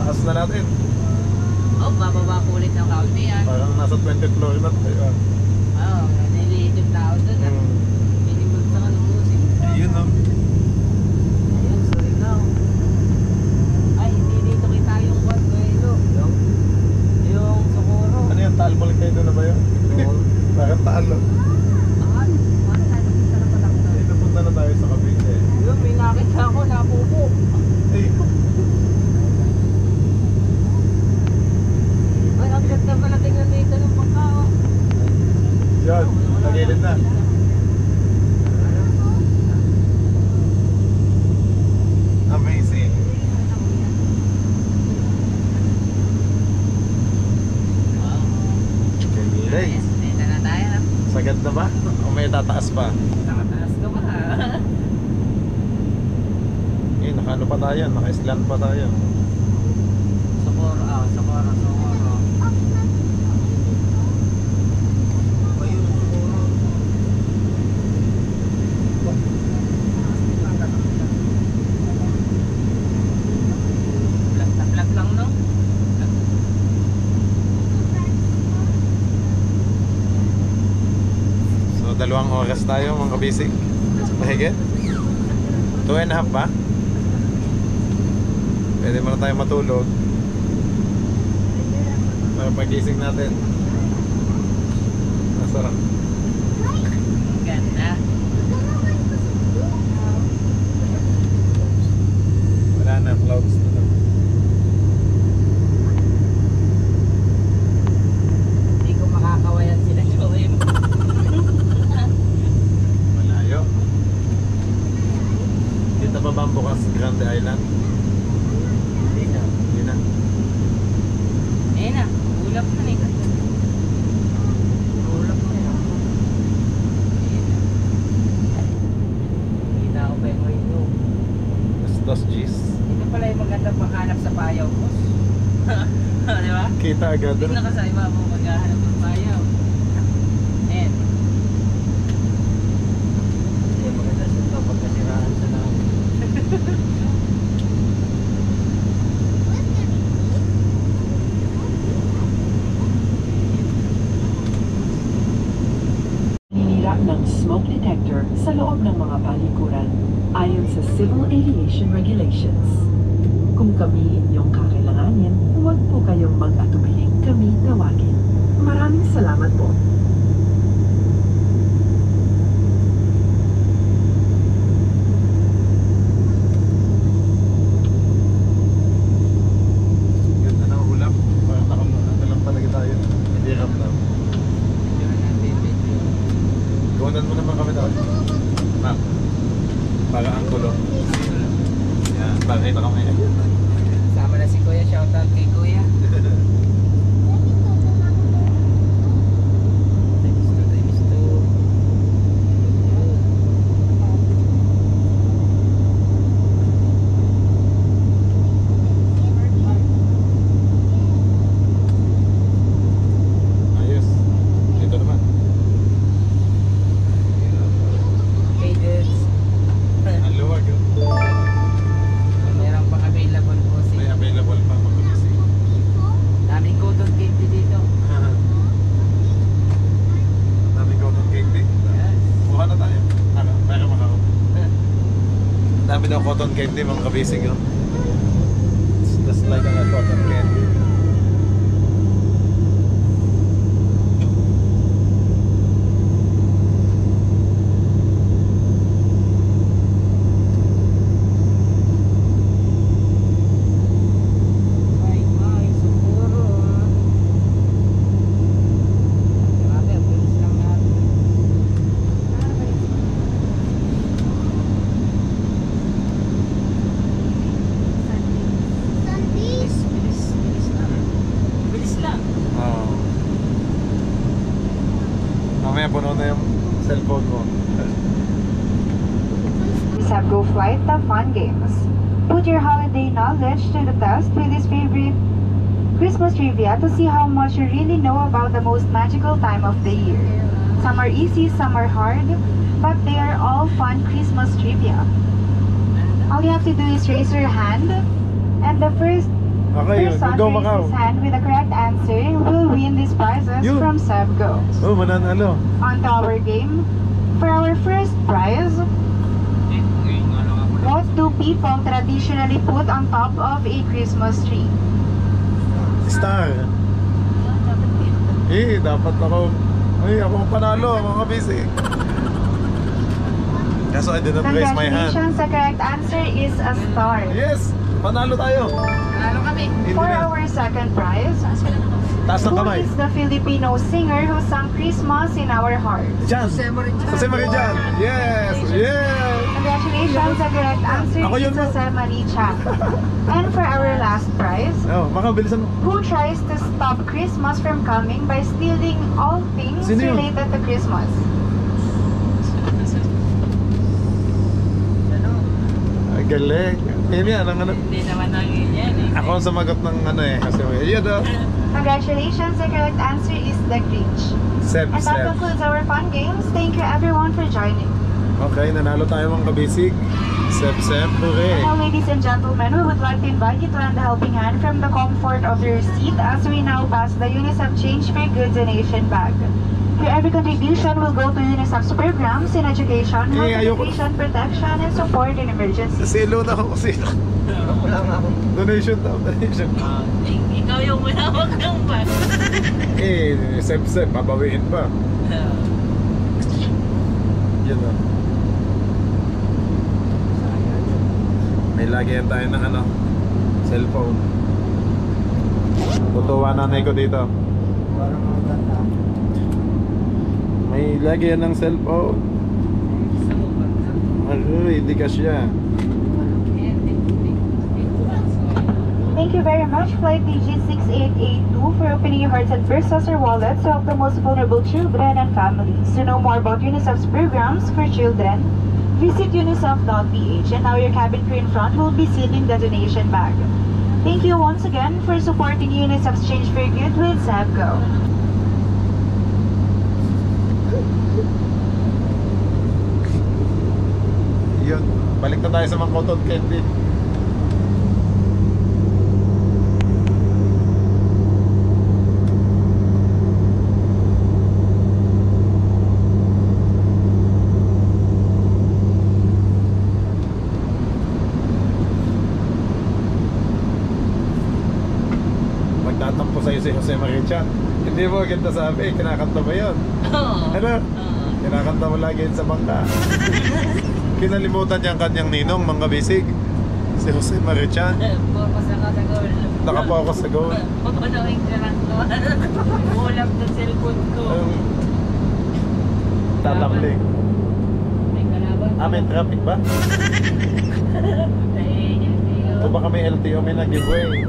Taas na natin. Oh, bababa po ulit ng kaunti yan. Parang nasa 20th floor na tayo. Oo, niliit yung tao doon. Pinipag sa kanumusin. Ayun no. Ayun, sorry now. Ay, hindi dito kita yung Consuelo. Yung Socorro. Ano yung Talbol kayo doon na ba yun? Parang Taalo. Saan? Saan tayo punta na palang doon? Ay, napunta na tayo sa Cavite. Yun, may nakita ako, napupo. Ay, Ay, ang ganda pala tingnan dito ng pagkao. yan. Nagilid na. Amazing. Okay, Yes, dito na tayo. sagad na ba? O may tataas pa? Nakataas ka ba? Eh, naka-ano pa tayo? Naka-island pa tayo. Socorro, Socorro. Ayun, Socorro. Black na black lang, no? So, 2 oras tayo mga kabisig. Mahigit? 2.5 ba? Pwede muna tayo matulog para pagising natin. Masarap. Ganda. Wala na, clouds na lang. Hindi ko makakawayan sila Joey. Malayo. Dito ba ba ang bukas Grande Island? Hindi na. Hindi na. Ayun na, ulap na eh. Ulap na eh. Ayun na. Kita ko pa yung rito. Mas 2 Gs. Ito pala yung magandang makahanap sa payaw, boss. Di ba? Kita agad. Tignan ka sa iba mo maghahanap ng payaw. Ayan. Hindi, maganda siya ito pagkasiraan sa lang. Hinira ng smoke detector sa loob ng mga palikuran ayon sa Civil Aviation Regulations. Kung kami inyong kakailanganin, huwag po kayong mag-atubiling kami tawagin. Maraming salamat po. Ganda ng ulap. Parang ano lang talaga tayo. Hindi ramdam. Gawanan mo naman kami daw. Ma'am. Para ang gulo. Yan, pakita kami. Sama na si Kuya, shoutout kay Kuya. Times two. Ayos. Dito naman. Okay, dudes. Ang luwag. Meron pang available po May si available pa mga busy. daming cotton candy dito. Daming cotton candy. Yes. Buka na tayo. Ano? Para makao. Dami daw cotton candy mga kabisig. Oh. It's just like a cotton candy. Ay, siguro. Grabe, ang bilis lang natin. Bilis lang. Bilis lang. Oo. Mamaya puno na yung cellphone mo. Sabgo Flight, the fun games. Put your holiday knowledge to the test with this favorite Christmas trivia to see how much you really know about the most magical time of the year. Some are easy, some are hard, but they are all fun Christmas trivia. All you have to do is raise your hand, and the first Okay, person go to raise Macau. his hand with the correct answer will win these prizes You. from Sabgo. Oh, mananalo. On to our game. For our first prize, what do people traditionally put on top of a Christmas tree? Star. Dapat ako. Ako ang panalo, mga busy. Kaso I did not raise my hand. Congratulations, the correct answer is a star. Yes! Panalo tayo. Ano kami? Hindi For na. our second prize, Taas ng who kamay. is the Filipino singer who sang Christmas in our hearts? Jan. Jose Marijan. Yes! Yes! Congratulations, the correct answer Ako is yun, ma. Jose Maricha. And for our last prize, Oh, makabilisan mo. who tries to stop Christmas from coming by stealing all things Sino yun? related to Christmas? Ay, galing. Yan yan. Ang ano. Hindi naman nangin yan eh. Ako ang sumagot ng ano eh. Kasi yun daw. Congratulations, the correct answer is the Grinch. Seb, And that Seb. concludes our fun games. Thank you everyone for joining. Okay, nanalo tayo mga kabisig. Seb, Seb. Hooray. Now, ladies and gentlemen, we would like to invite you to lend a helping hand from the comfort of your seat as we now pass the UNICEF Change for Good donation bag. Your every contribution will go to UNICEF's programs in education, health education, protection, and support in emergencies. Silo na ako, silo. Wala nga akong... Donation daw, donation. Ikaw yung malawag ng bag. Sep-sep, pabawiin pa. Yan o. May lagyan tayo ng ano, cellphone. Tutuwa nanay ko dito. May lagyan ng cellphone. Aroy, di ka siya. Thank you very much, Flight DG6882, for opening your hearts and purses or wallets to help the most vulnerable children and families. To know more about UNICEF's programs for children, visit unicef.ph, and now your cabin crew in front will be sealing the donation bag. Thank you once again for supporting UNICEF's Change for Good with Sabgo. Yun, balik na tayo sa mga cotton candy. Magtatampo sa'yo si Jose Maricha. Hindi mo agad nasabi, kinakanta mo yun. Ano? Kinakanta mo lagi yun sa bangka. Kinalimutan niya ang kanyang ninong, mga bisig. Si Jose Marichan. Focus ako sa goal. Nakapokus sa goal. Papanawin ka lang ko. Ulap ng cellphone ko. Tatamling. May kalaban. May traffic ba? O baka may LTO, may nag-giveaway.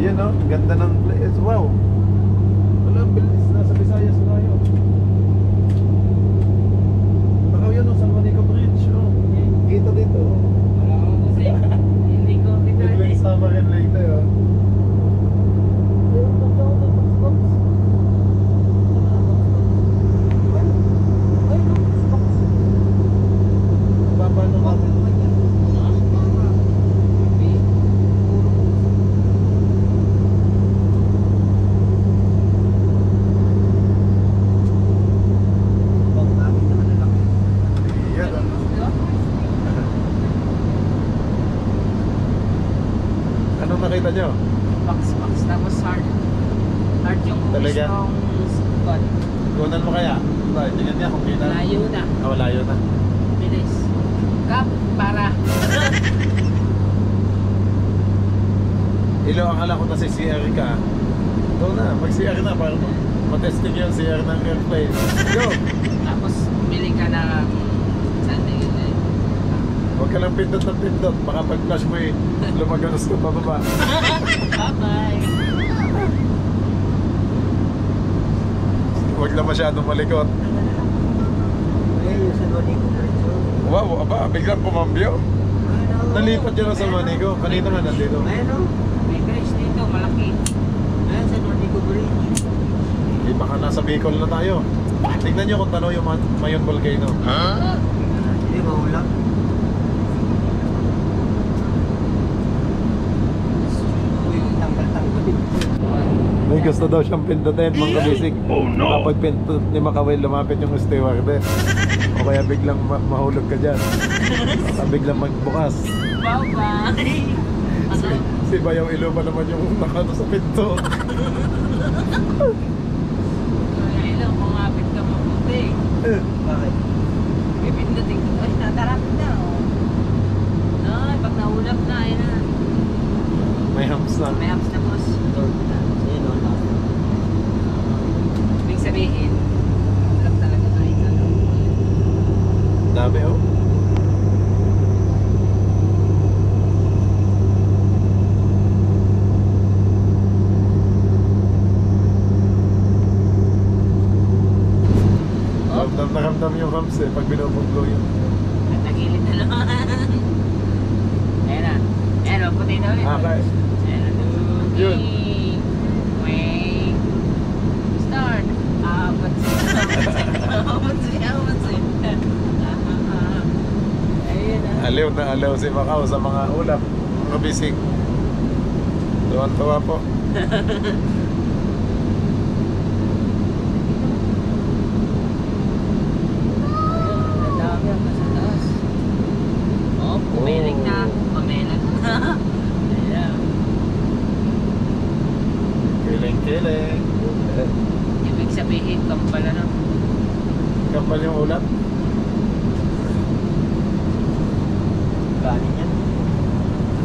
Yan o, ganda ng place. Wow. Wala, bilis. Nasa Visayas na tayo. Baka yun o, San Juanico Bridge. Kita dito. Wala ko kasi. Hindi ko kita. Biglang sama rin later o. Paano natin? Anong nakita nyo? Box. Tapos hard. Hard yung Talaga? squad. Kunan mo kaya? Tingnan niya kung kita. Layo na. Layo na. Bilis. Kap, para. Ilo, akala ko na si CR ka. Ito na, mag-CR na para matesting yung CR ng airplane. Go! Tapos bili ka na something yun eh. Huwag ka lang pindot ng pindot. Baka pag-flash mo lumaganos ka pababa. Bye-bye. Huwag lang masyadong malikot. Wow, aba, biglang kumambyo. Nalipat yun sa Manigo. Kanina nga nandito. May bridge dito, malaki. Ayan sa Nordico Bridge. Baka nasa Bicol na tayo. Tignan nyo kung tanaw yung Mayon Volcano. Hindi maulap. May gusto daw siyang pindutin, mga kabisig. Oh no! Kapag pindot ni Makawil, lumapit yung stewardess. O kaya biglang mahulog ka dyan. O biglang magbukas. Bye-bye. Si Bayaw Ilo pa naman yung nakato sa pinto. Kaya lang, kumapit ka mabuti. Bakit? Pipindutin ko. Ay, natarap na. Ay, pag naulap na, ayun na. May hams na. May apps na, boss. Ibig sabihin, ulap talaga na isa. Dami oh. Ramdam yung hams eh, pag binubuglo yun. Nagilid na naman. Ayan na. Ayan o, puti na ulit. Okay. Ayan na. Yun. Wait. Start. Amatsi. Ayan na. Aliw na aliw si Macau sa mga ulap, mga bisig. Tuwan-tuwa po.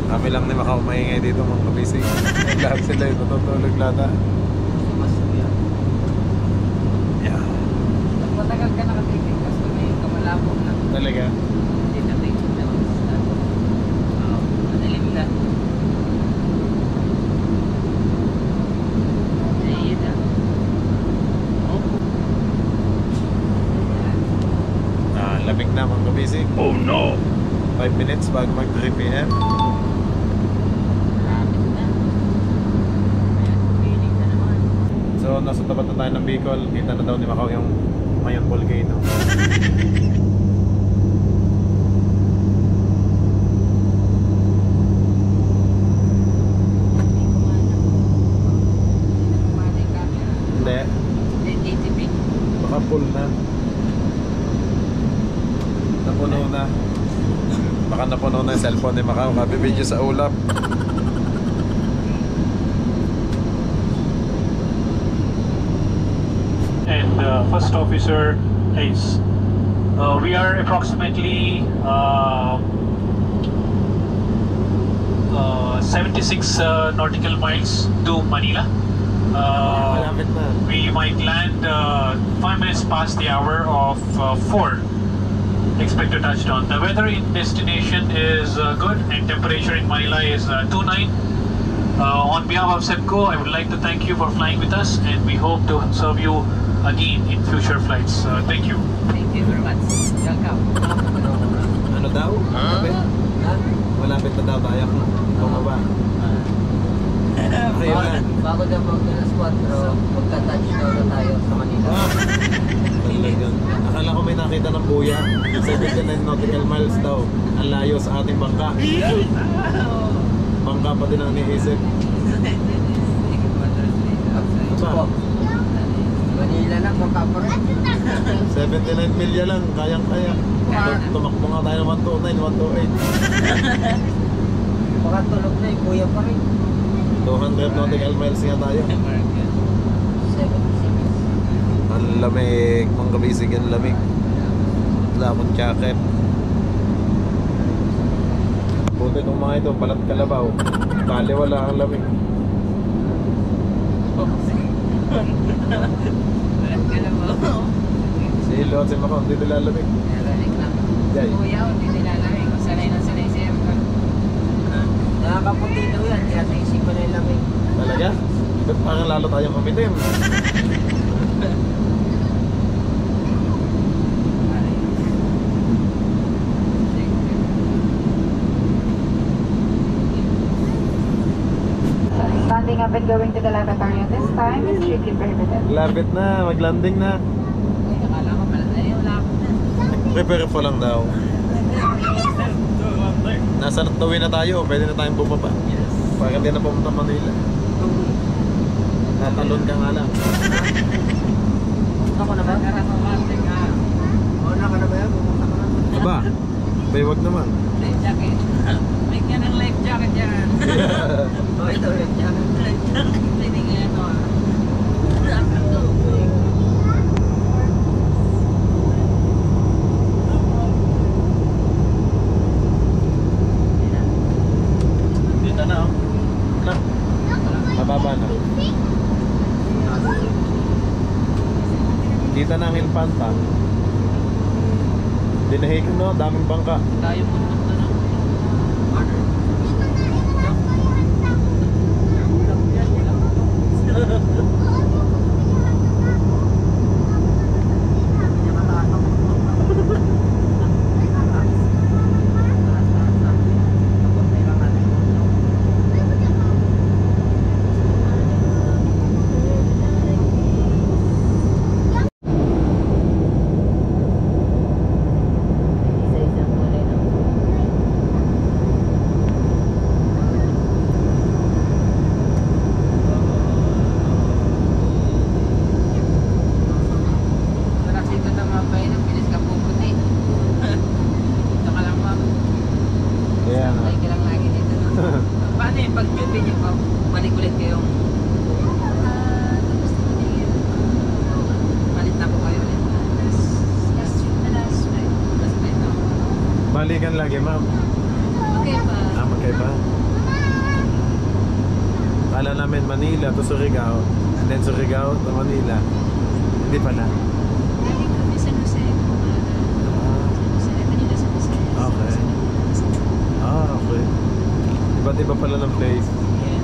Kami lang ni Macau maingay dito mga kabisig. Lahat sila yung natutulog lata. Yeah. Matagal ka nakatitig kasi may kamalabo na. Talaga? Hindi natigil na. Madalim na. Ayun na. Lamig na mga kabisig. Oh no! 5 minutes bago mag 3 PM. So nasa tapat na tayo ng Bicol. Kita na daw ni Macau yung Mayon Volcano. Hindi. Baka full na. Napuno na. Baka napuno na yung cellphone ni Macau. Kabibidyo sa ulap. And First Officer Ace. We are approximately 76 nautical miles to Manila. We might land 5 minutes past the hour of 4 expected touchdown. The weather in destination is good and temperature in Manila is 29. On behalf of SEPCO, I would like to thank you for flying with us and we hope to serve you again in future flights. Thank you. Thank you very much. Welcome. Ano daw? Malapit? Malapit na daw tayo. Bumaba. Ayun lang. Bago daw mag-alas 4, magka-touchdown na tayo sa Manila. Talagang. Akala ko may nakita ng buya. 79 nautical miles daw. Ang layo sa ating bangka. Bangka pa din ang iniisip. Apa? Manila lang, baka pa rin. 79 milya lang. Kayang-kaya. Tumakbo nga tayo ng 129, 128. Baka tulog na, kuya pa rin. 200 nautical miles nga tayo. 76. Ang lamig. Mga kabisig ang lamig. Wala akong jacket. Buti kung mga ito, balat kalabaw. Bale wala ang lamig. Balat kalabaw. Si Hilo at si Macau, hindi nila lamig. Nalalig lang. Jay. Kuya, hindi nilalamig. Sanay na sanay siya. Nakakaputi daw yan. Kaya naisip ko na yung lamig. Talaga? Ba't parang lalo tayong kumitim? Standing up and going to the lavatory at this time is strictly prohibited. Lapit na, maglanding na. Akala ko pala na wala ako na. Prepare pa lang daw. Nasa Tawin na tayo, pwede na tayong bumaba. Para hindi na pumunta Manila. Tatalon ka nga lang. Ako na ba? Una ka na ba yan? Pumunta ka na. Aba, baywag naman. Life jacket. May ka ng life jacket yan. Oh, ito life jacket. Life jacket. Pwede nga ito ah. Dito na oh. Na. Mababa na. Dito na ang Infanta. Dinahikan no, daming bangka. Tayo punta na. Balikan lagi, ma'am. Okay pa. Ah, magkaiba. Kala namin Manila to Surigao, and then Surigao to Manila. Hindi pala. Galing kami sa Jose. Manila sa Jose. Okay. Okay. Iba't iba pala ng place. Yeah.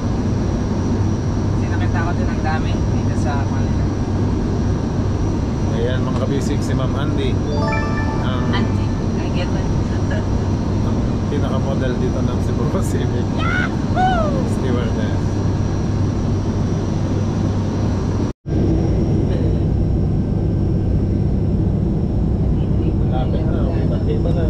Kasi nakita ko din ang dami dito sa Manila. Ayan mga kabisig, si Ma'am Andy. Auntie, I get one. Ang pinaka-model dito ng Cebu Pacific. Stewardess. Malapit na, kita na.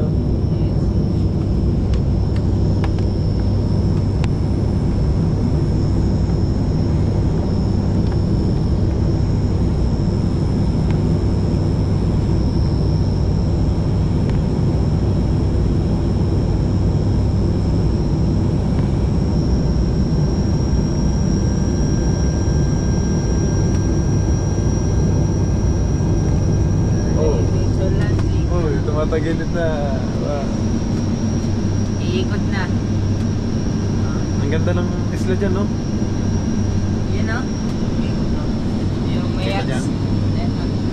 Matagilid na. Iikot na. Ang ganda ng isla dyan, no? Yun o. Yung may Kita dyan? acts.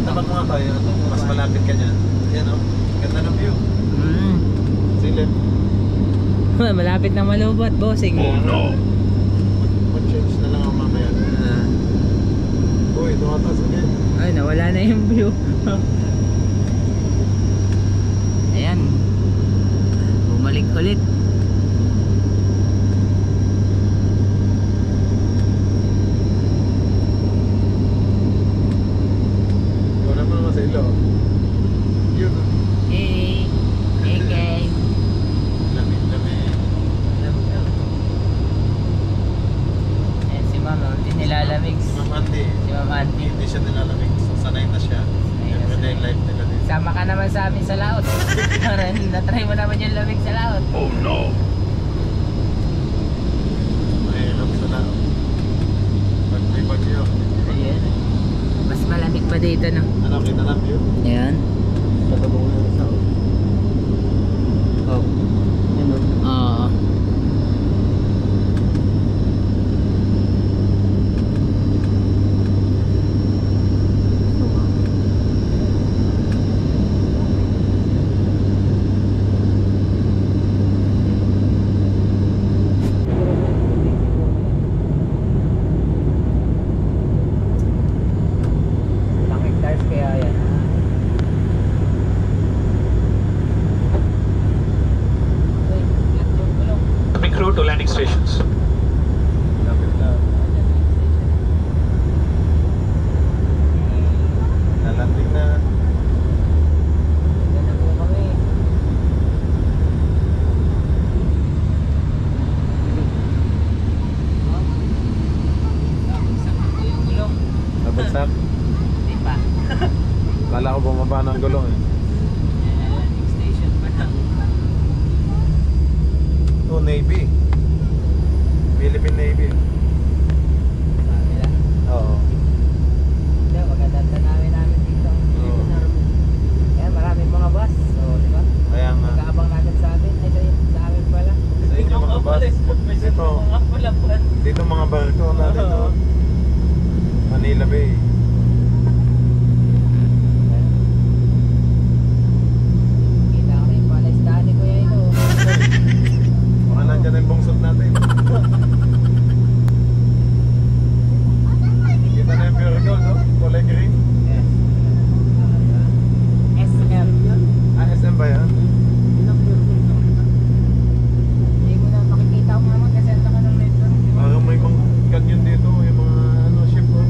Tapat mo nga tayo. Mas malapit ka dyan. Yan, no? Ganda ng view. Silip. Malapit na malubot, bossing. Oh no! Mag-change na lang ako mamaya. Uy, tumataas ulit. Ay, nawala na yung view. Ayan. Bumalik ulit. Ikaw naman naman sa ilo. Yun. Hey. Hey, guys. Lamig. Ayan si Ma'am, hindi nilalamig. Si Ma'am Andy. Si Ma'am Andy. Hindi siya nilalamig. So, sanay na siya. Everyday life nila din. Sama ka naman sa amin sa laot. Na-try mo naman yung lamig sa laot. Oh no! Mahirap sa laot. Pag may bagyo. Ayan. Mas malamig pa dito, no? Ano, kita na view? Ayan. Patabong na yung south. Oh. Yun o. Oo. Crew to landing stations. Lapit na. Nalanding na. Ganda po kami. Yung gulong. Nabagsak. Hindi pa. Kala ko bumaba ng gulong eh. Landing station pa lang. Oh, Navy. Philippine Navy. Sabi lang. Oo. Hindi, magaganda namin dito. Oo. Ayan, maraming mga bus. So, di ba? Kaya nga. Nag-aabang natin sa amin. Ay, sa amin pala. Sa inyo mga bus. Dito mga barko natin. Oh. Manila Bay. Kita ko na yung palaisdaan ni Kuya ito. Baka nandyan yung bungsod natin. Kita na yung pure gold, no? Kulay green. SM. Ah, SM ba yan? Hindi mo na makikita ko naman kasi ito ka ng metro. Parang may mga canyon dito, yung mga ano, ship, oh.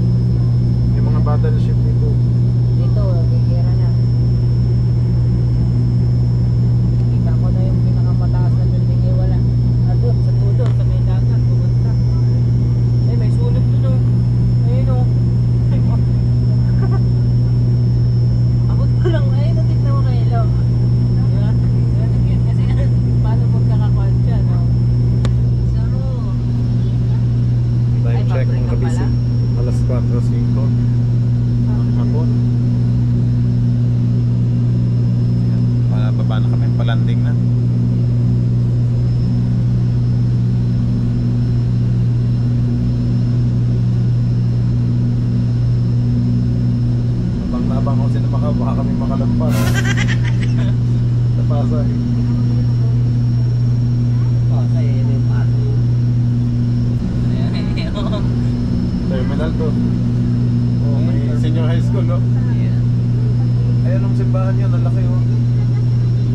tindahan yun, ang laki oh.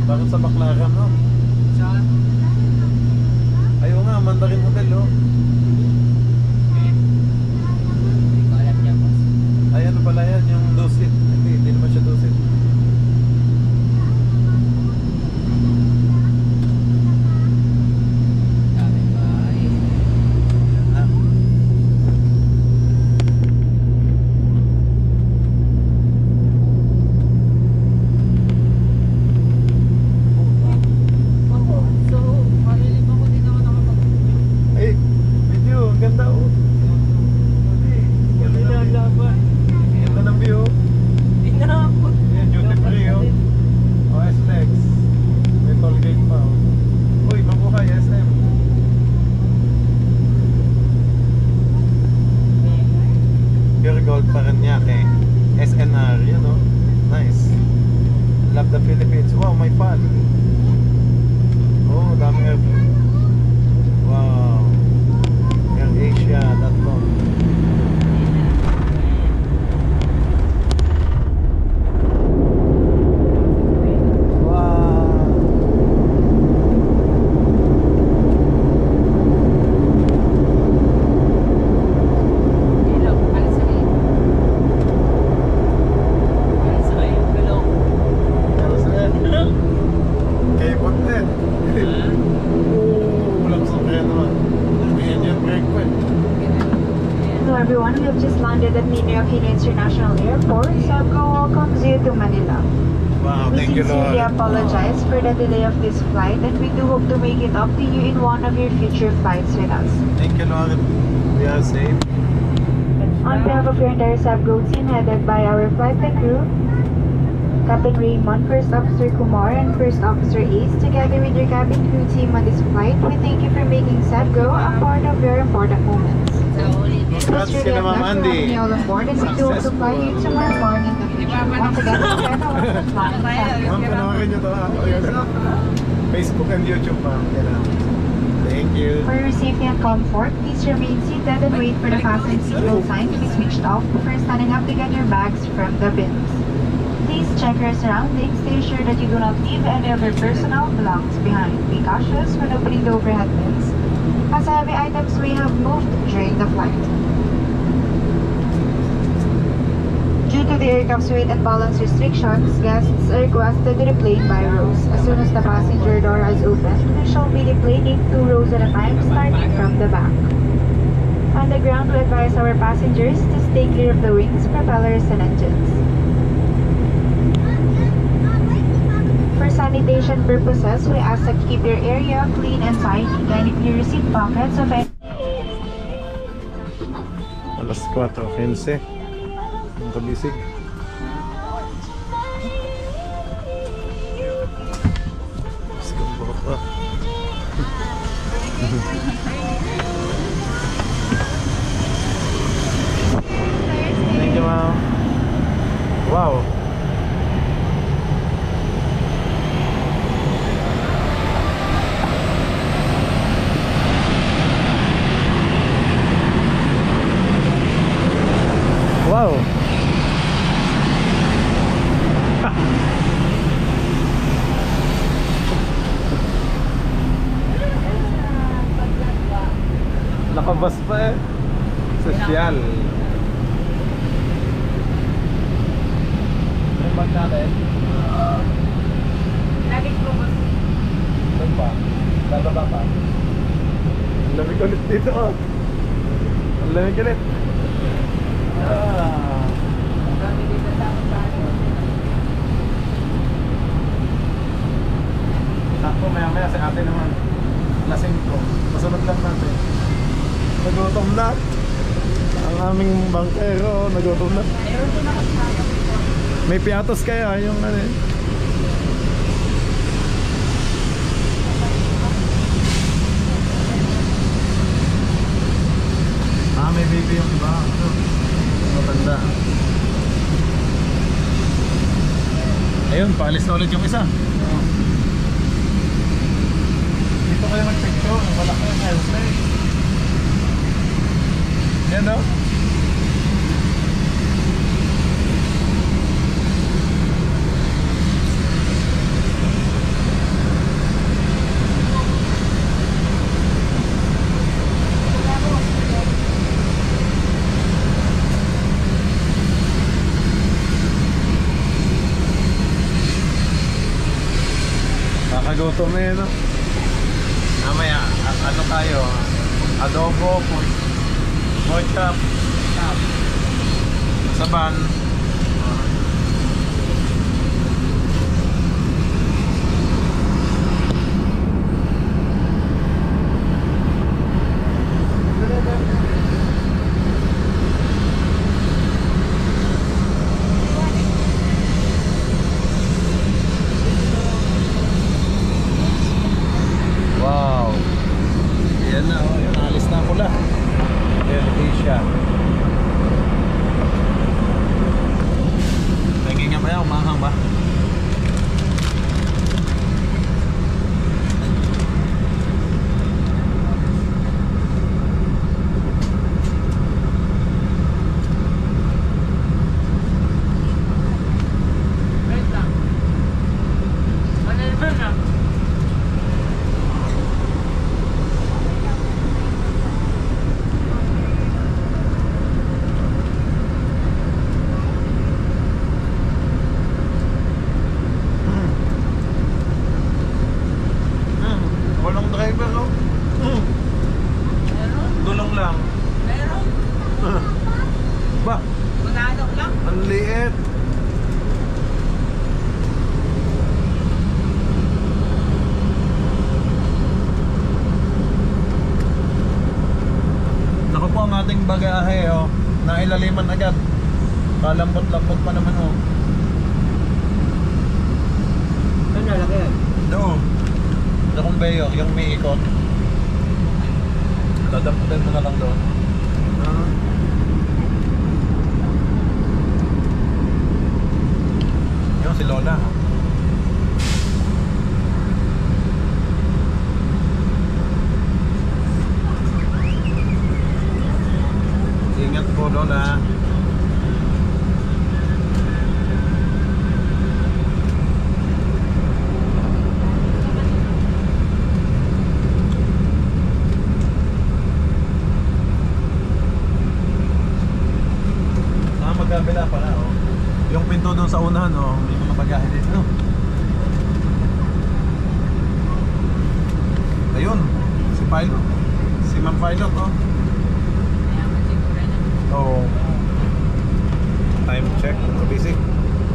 Bakit sa Baclaran no? Ayaw nga, Mandarin Hotel oh. Ay ano pala yan, yung Dusit. Hindi naman siya Dusit. SNR, you know, nice. Love the Philippines. Wow, may fan. Oh, dami airplane. Wow. AirAsia.com. Everyone, we have just landed at Ninoy Aquino International Airport. Sabco welcomes you to Manila. Wow, we thank you, Lord. sincerely apologize for the delay of this flight, and we do hope to make it up to you in one of your future flights with us. Thank you, Lord. We are safe. On behalf of your entire Sabco team, headed by our flight deck crew, Captain Raymond, First Officer Kumar, and First Officer Ace, together with your cabin crew team on this flight, we thank you for making Sabco a part of your important moments. Congrats kina Ma'am Andy. All aboard, and we do hope to fly you tomorrow morning in the future. Once again, Ma'am, panoorin nyo to ha. Facebook and YouTube, ma'am. Thank you. For your safety and comfort, please remain seated and wait for the fasten seatbelt sign to be switched off before standing up to get your bags from the bins. Please check your surroundings to ensure that you do not leave any of your personal belongings behind. Be cautious when opening the overhead bins, as heavy items may have moved during the flight. Due to the aircraft's weight and balance restrictions, guests are requested to deplane by rows. As soon as the passenger door is opened, we shall be deplaning 2 rows at a time, starting from the back. On the ground, we advise our passengers to stay clear of the wings, propellers, and engines. For sanitation purposes, we ask that you keep your area clean and tidy. Kindly clear your seat pockets of any... Alas 4:15. Ang kabisig. Let's go baba. Thank you, ma'am. Wow. Wow. Nakabas pa eh. Sosyal. Ano ba natin? Laging ko ba? Saan pa? Bababa pa? Ang lamig ulit dito oh. Ang lamig ulit. Sakto maya si ate naman. Lasing ko. Masunod lang natin. Nagutom na. Ang aming bangkero nagutom na. May piatos kaya yung ano eh. May baby yung iba. Matanda. Ayun, paalis na ulit yung isa. Dito kayo mag-picture. Malaki yung airplane. Yan no? Gutom na yun, no? Mamaya, ano tayo? Adobo, pork chop, saban. Wow. Yan na, oh. Yan, alis na pula. Air Asia. Tingin nga ba yan? Umahang ba? Wait lang. Ano na? Walang driver, no? Dulong lang. Meron. Ba? Manalo lang. Ang liit. Naku po ang ating bagahe, oh. Nailaliman agad. Kalambot-lambot pa naman, oh. Ano lalaki yan? Doon. Sa conveyor, yung may ikot. Dadamputin mo na lang doon. Yung si Lola. Ingat po, Lola. Magkabila pala, oh. Yung pinto doon sa unahan, oh, may mga bagahe din, no? Ayun, si Pilot. Si Ma'am Pilot, oh. Oh. Time check, basic.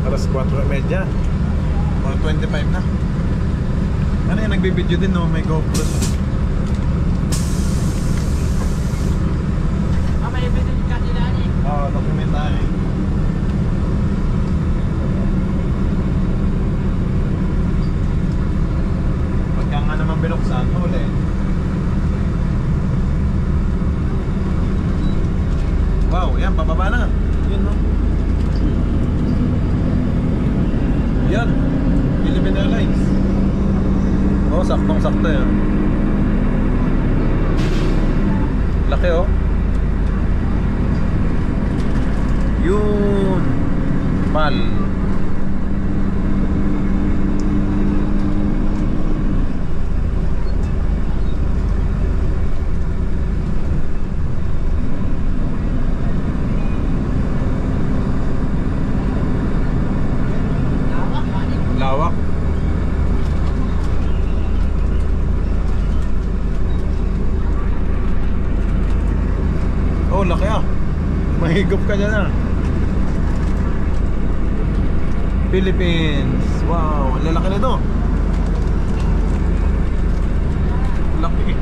Alas 4:30. Or 25 na. Ano yan, nagbibideo din, no? May GoPro. May video ka nila ni. Oh, documentary. Pagka nga naman binuksan, huli. Wow, yan, pababa na. Yun, no? Yan, Philippine Airlines. Oh, saktong-sakto yan. Laki, oh. Yun, PAL. Lawak. Oh, laki, ah. Mahigop ka dyan, ah. Philippines. Wow, ang lalaki nito. Laki.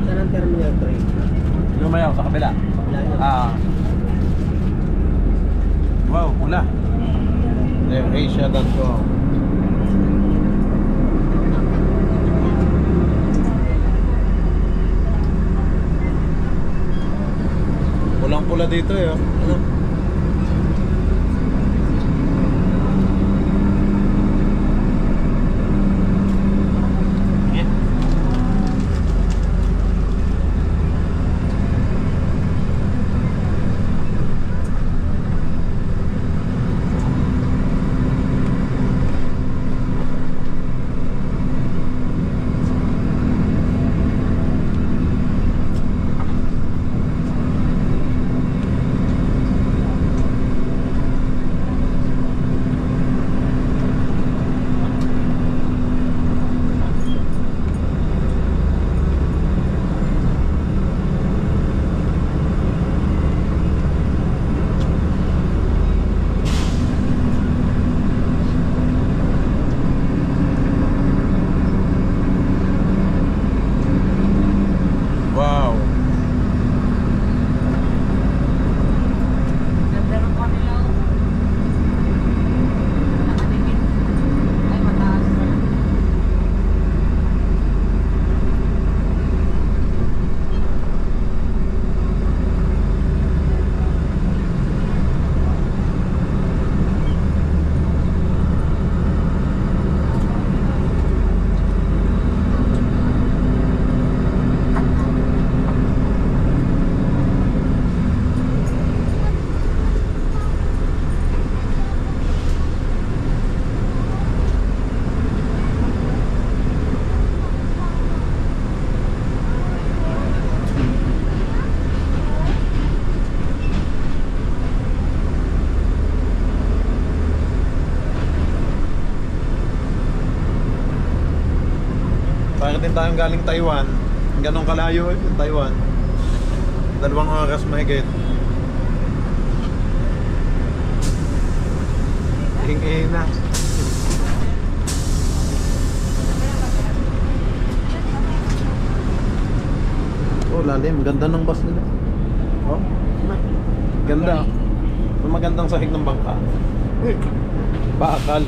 Saan ang Terminal 3? Lumayaw sa kabila. Ah. Wow, pula. AirAsia.com. Pulang-pula dito, eh. Ano? din tayong galing Taiwan. Ganong kalayo eh, Taiwan. 2 oras mahigit. Hing-hing na. Oh, lalim. Ganda ng bus nila. Oh, ganda. Magandang sahig ng bangka. Bakal.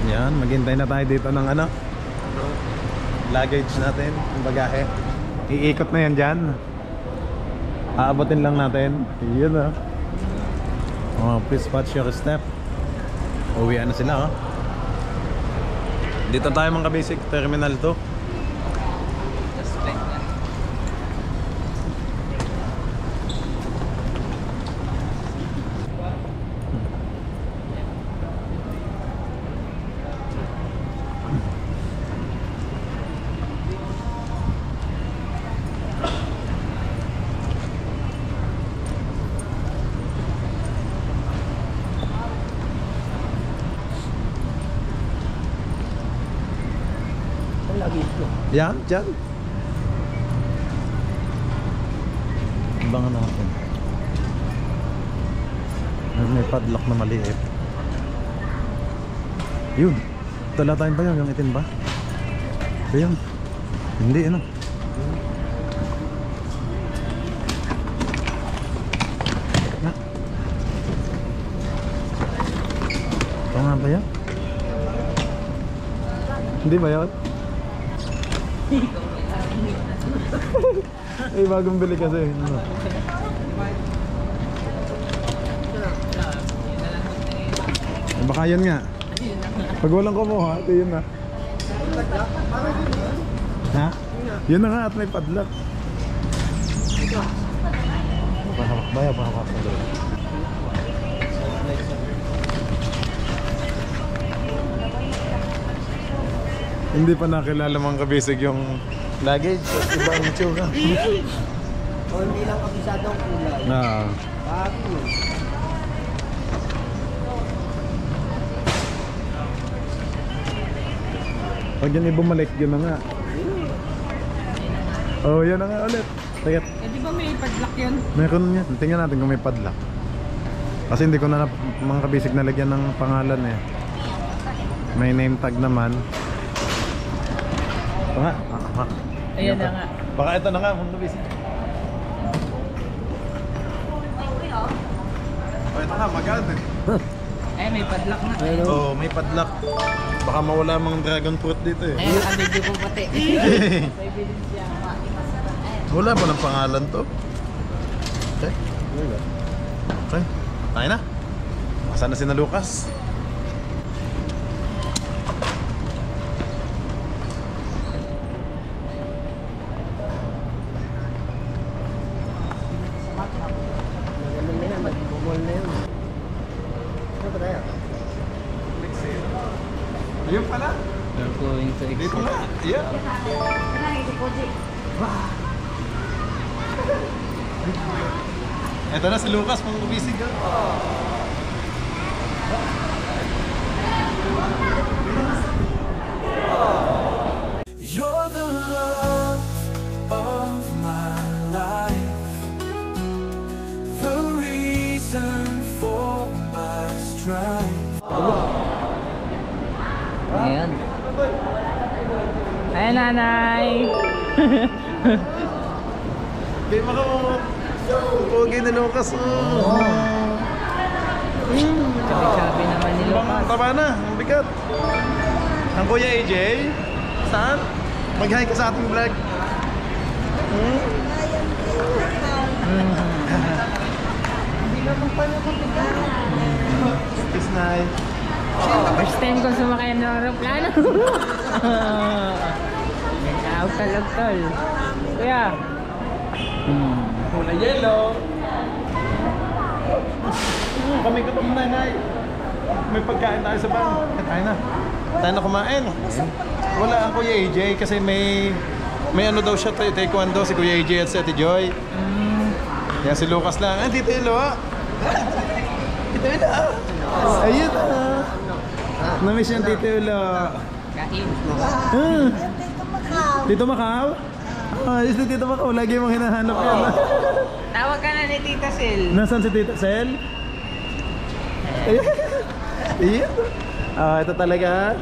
Yan, maghintay na tayo dito ng ano, luggage natin, yung bagahe. Iikot na yan dyan. Aabotin lang natin. Yun ah. Oh, please watch your step. Uwian na sila oh. Dito tayo mga basic, Terminal 2. Yan, dyan. Abangan natin. May padlock na maliit. Yun. Talatayin ba yun? Yung itim ba? Ito yun. Hindi, ano? Ito nga ba yan? Hindi ba yun? Eh, bagong bili kasi. Ano? Baka yan nga. Pag walang kumuha, ito yun na. Ha? Yun na nga at may padlock. Pahamak ba? Pahamak ba? Hindi pa nakilala mga kabisig yung luggage at ibang itsura. O hindi lang kabisadong kulay. Na. Bago yun. Pag yan ibumalik, yun na nga. Oh, yan na nga ulit. Tingnan. Eh di ba may padlock yun? Meron yan. Tingnan natin kung may padlock. Kasi hindi ko na mga kabisig nalagyan ng pangalan eh. May name tag naman. Ito nga. Ayan na nga. Baka ito na nga, mga kabisig. Oh, ito nga, maganda. Eh, may padlock na. Oh, may padlock. Baka mawala mga dragon fruit dito eh. Ayun, kabidyo ko pati. Wala ba ng pangalan to? Okay. Okay. Tayo na. Asan na si na Lucas? Ayun pala. We're going to exit. Dito nga. Yeah. Ito na si Lucas, mga kubisig. You're the love of my life, the reason for my strife. Ayan. Ayan, nanay. Game ako. Pogi na Lucas. Sabi naman ni Lucas. Tama na, ang bigat. Ang Kuya AJ, saan? Mag-hi ka sa ating vlog. Hindi naman pala kapitan. Kiss na. First time ko sumakay ng aeroplano. Out talog tol. Kuya. Kulay yellow. Kami ko itong nanay. May pagkain tayo sa bang. Tayo na. Tayo na kumain. Wala ang Kuya AJ kasi may ano daw siya, taekwondo, si Kuya AJ at si Ate Joy. Kaya si Lucas lang. Ah, Tito Elo. Tito Elo. Ayun. Namiss yung Tito Elo. Kain. Tito Macau? Ah, yes, Tito Macau. Lagi mong hinahanap yan. Tawag ka na ni Tita Sel. Nasaan si Tita Sel? Ayun. Ah, ito talaga.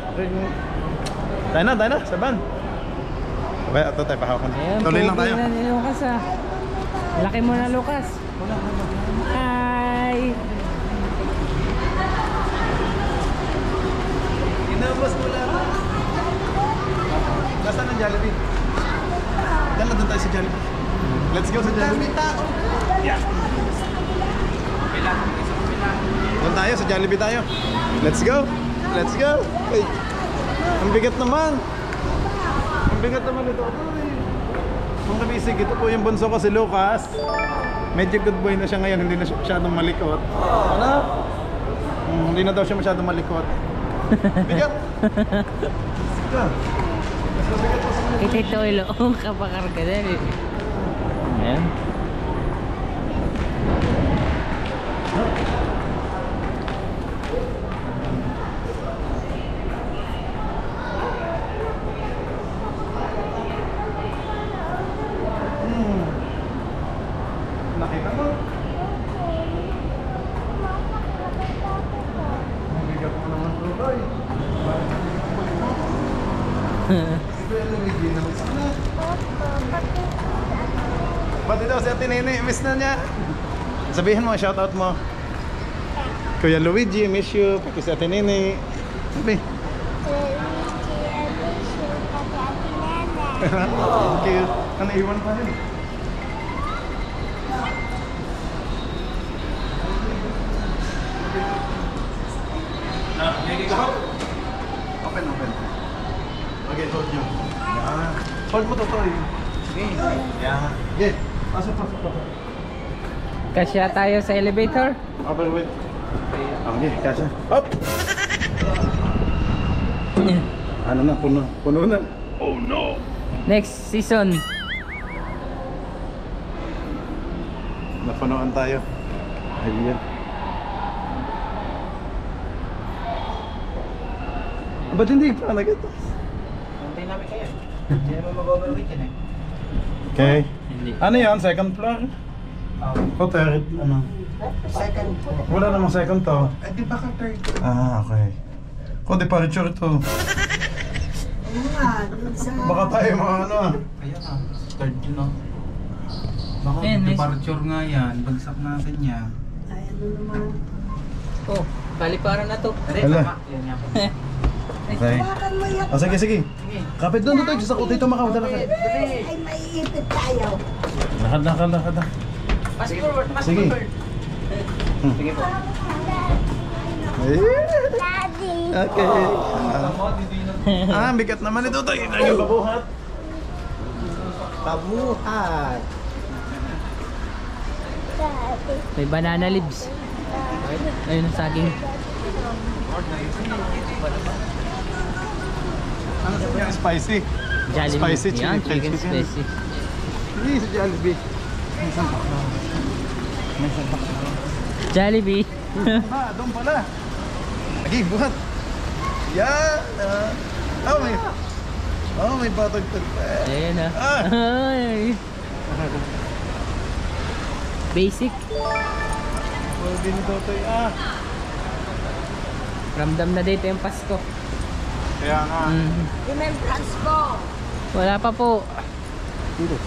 Tayo na, saban. Sabay, ito tayo pahawakan. Tuloy lang tayo. Ayan, ni Lucas ah. Laki mo na, Lucas. Hi! Inabas mo lang. Nasaan ang Jollibee? Dala doon tayo sa Jollibee. Let's go sa Jollibee. Yeah. Doon tayo, sa Jollibee tayo. Let's go. Let's go. Ay. Ang bigat naman. Ang bigat naman ito. Mga kabisig, ito po yung bunso ko si Lucas. Medyo good boy na siya ngayon, hindi na siya masyadong malikot. Ano? Hindi na daw siya masyadong malikot. Bigat! Bigat! Kita ito ilo. Kapakarga din eh. Ayan. Nakita mo? Bigat mo naman ito, Toy. Pati daw si Ate Nene, miss na niya. Sabihin mo, shoutout mo. Kuya Luigi, miss you. Pati si Ate Nene. Sabi. Thank you. Ano, iwan pa rin. Open. Okay, hold nyo. Yan. Hold mo to, Toy. Yan. Okay. Pasok. Kasya tayo sa elevator. Open, wait. Okay, kasya. Up! Ano na, puno na. Oh no! Next season. Napunuan tayo. Ayan. Ba't hindi pa nagito? Hintay namin kayo. Hindi naman mag-overweight yan eh. Okay. Ano yan? Second floor? O third? Ano? Second. Wala namang second to. Eh di ba ka third? Ah, okay. Kung departure to. Baka tayo mga ano ah. Kaya nga. Third yun o. Baka departure nga yan. Bagsak natin yan. Ay, ano naman. Oh, bali para na to. Hala. Yan nga po. Okay. Oh, sige. Kapit doon tayo sa dito makawala ka. Ay, maiipit tayo. Lakad. Pass forward. Sige. Sige po. Daddy. Okay. Ang bigat naman ito tayo. Tayo babuhat. Pabuhat. May banana leaves. Ayun ang saging. Ano sa spicy? Jollibee. Spicy Yan, chicken. chicken spicy. Hindi sa Jollibee. May sabak na. Jollibee. Doon pala. Lagi, buhat. Yan. May batag-tag pa. Ayan ah. Ay. Basic. Pwede nito tayo. Ramdam na dito yung Pasko. Kaya nga. Remembrance ko. Wala pa po. Dito.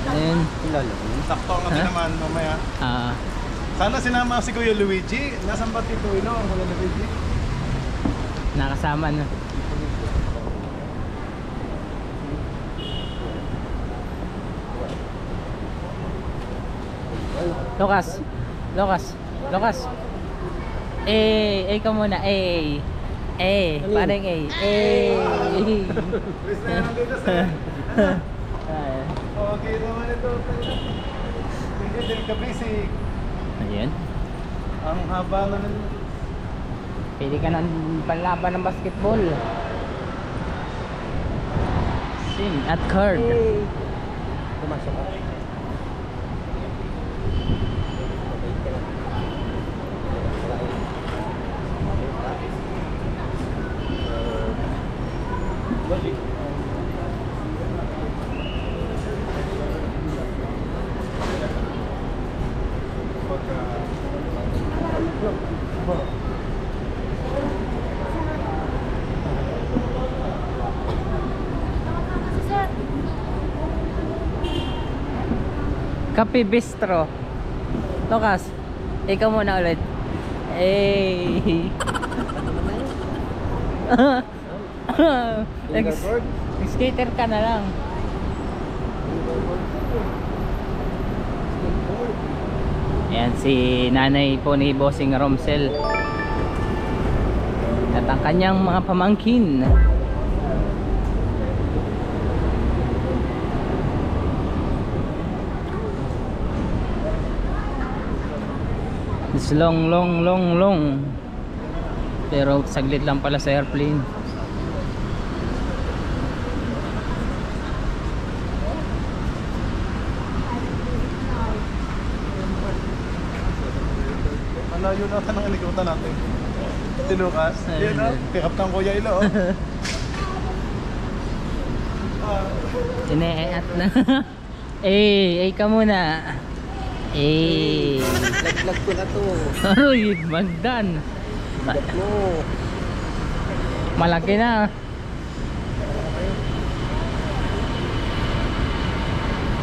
Ayun. Sakto nga din naman mamaya. Sana sinama si Kuya Luigi. Nasaan ba Tito Ilo ang Kuya Luigi? Nakasama na. Lucas. ka muna. Parang Okay naman ito. Hindi din kabisig. Ayan. Ang haba na nila. Pili ka ng panlaban ng basketball. Sin at card. Pumasok ka. Kape Bistro. Tokas, ikaw muna ulit. Skater ka na lang. Ayan si nanay po ni Bossing Romsel at ang kanyang mga pamangkin. It's long. Pero saglit lang pala sa airplane. Malayo na ang alikutan natin. Si Lucas. Yan o. Pick up ng Kuya Ilo. Ineat na. Ka muna. Lag ko na to. Aroy, magdan. Malaki na.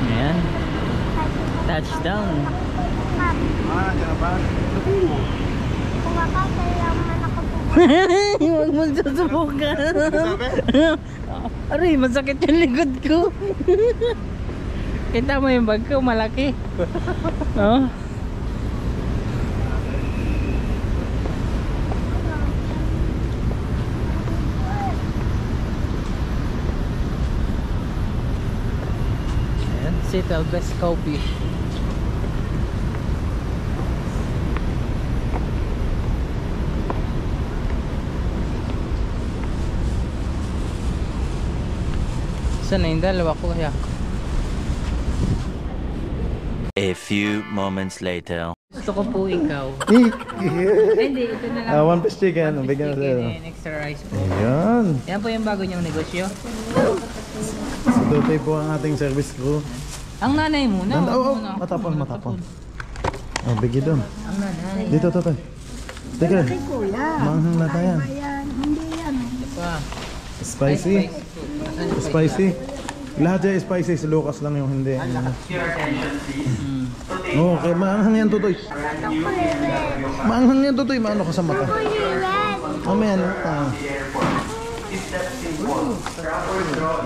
Ayan. Touchdown. Diyan ba? Huwag mo susubukan. Aray, masakit yung likod ko. Kita mo yung bag ko, malaki. Oh. Ayan, Seattle Best Coffee. Saan na yung dalawa ko kaya? A few moments later. Gusto ko po ikaw. Hindi, ito na lang. One piece chicken. Bigyan na sa'yo. Extra rice po. Ayan. Yan po yung bago niyong negosyo. Si Tutoy po ang ating service crew. Ang nanay muna. Matapon. Oh, bigyan doon. Ang nanay. Dito, Tutoy. Teka. Manghang na tayo. Hindi yan. Spicy. Lahat dyan spicy. Si Lucas lang yung hindi. Okay, maanghang yan, Tutoy. Maanghang yan, Tutoy. Maano ka sa mata? Mamaya na.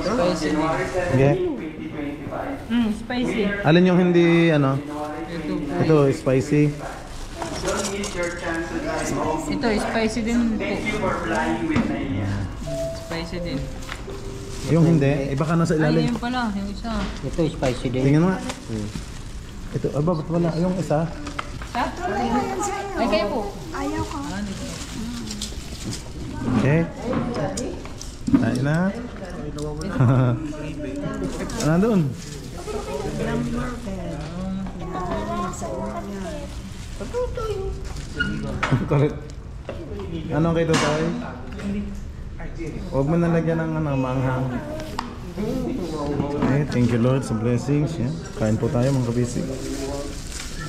Spicy din. Okay. Spicy. Alin yung hindi, ano? Ito, spicy. Ito, spicy din po. Spicy din. Yung hindi, iba ka na sa Ay, ilalim. yun pala, yung isa. Ito spicy din. Tingnan mo nga. Ito, ba't wala? Yung isa. Ay, kayo po. Ayaw ko. Okay. Tayo na. Nandun. Kulit. Ano kay Tutoy? Huwag mo nalagyan ng maanghang. Okay, thank you Lord sa blessings. Yeah. Kain po tayo mga kabisig.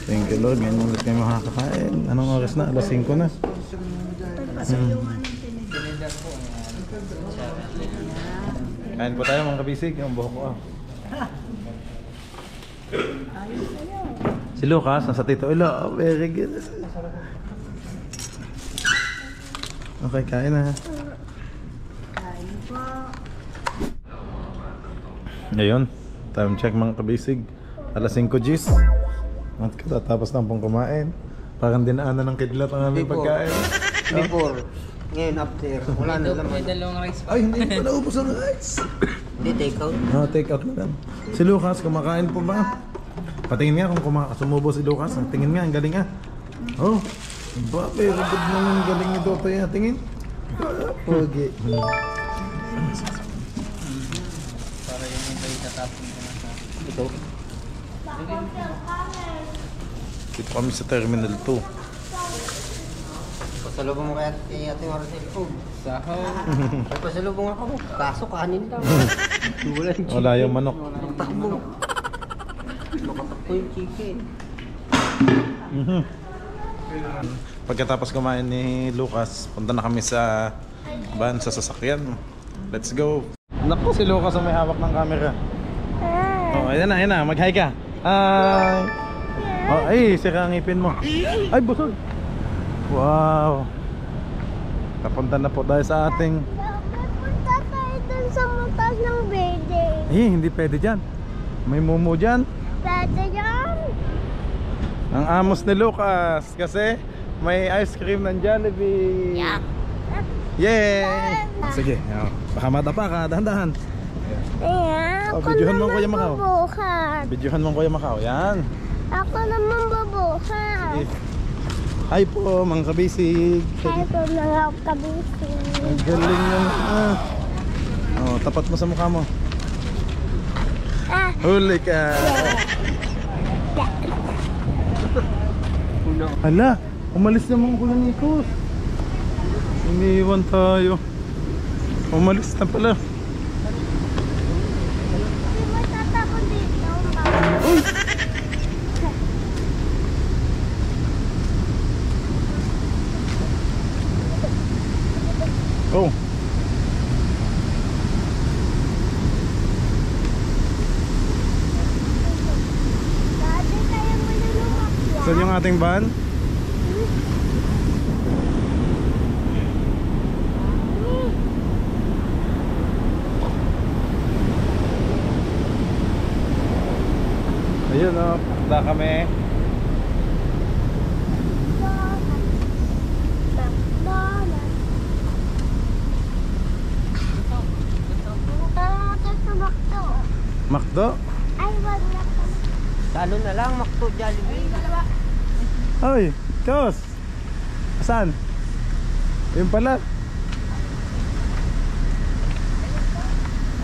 Thank you Lord. Ngayon ulit kayo makakakain. Anong oras na? Alas 5 na. Kain po tayo mga kabisig. Yung buhok ko. Si Lucas, nasa Tito Ilo. Oh, very good. Okay, kain na. Ngayon, time check mga kabisig. Alas 5 Gs. At katatapos na pong kumain. Parang dinaanan ng kidlat ang aming pagkain. Before. Ngayon after. Wala na May naman. dalawang rice pa. Ay, hindi pa naubos ang rice. Hindi, take out. Take out na lang. Si Lucas, kumakain po ba? Patingin nga kung sumubo si Lucas. Tingin nga, ang galing nga. Oh, ba, very good naman ang galing nito. Kaya tingin. Pogi. Para yung iba itatapon ko na sa... Ito. Dito kami sa Terminal 2. Pasalubong mo kaya kay Ate Maricel. Oh, Sahaw. ay pasalubong ako. Kaso kanin lang. Wala yung manok. Takbo. Nakatakbo yung chicken. Pagkatapos kumain ni Lucas, punta na kami sa van, sa sasakyan. Let's go. Naku, si Lucas ang may hawak ng camera. Oh, ayan na, mag-hi ka. Hi. Oh, ay, sira ang ngipin mo. Ay, busog. Wow. Papunta na po tayo sa ating... Punta tayo dun sa mutas ng building. Hindi pwede dyan. May mumu dyan. Pwede yan. Ang amos ni Lucas kasi may ice cream ng Jollibee. Yay! Sige, baka madapa ka, dahan-dahan. Ako videohan mo naman Kuya Macau. bubuhat. Videohan mo Kuya Macau, yan. Ako naman bubuhat. Hi po, mga kabisig. Kaya ko na lang kabising. Ang galing naman. Oh, tapat mo sa mukha mo. Huli ka. Hala, umalis naman ko na Nikos. Iniiwan tayo. Umalis na pala. Hindi mo tatapon dito. Uy! Oh. Dati kaya mo na lumakya. Saan yung ating van? Ayun o, punta kami. Makdo? Ay, wag na pa. Lalo na lang, Makto Jollibee. Hoy, Kos! Saan? Yun pala.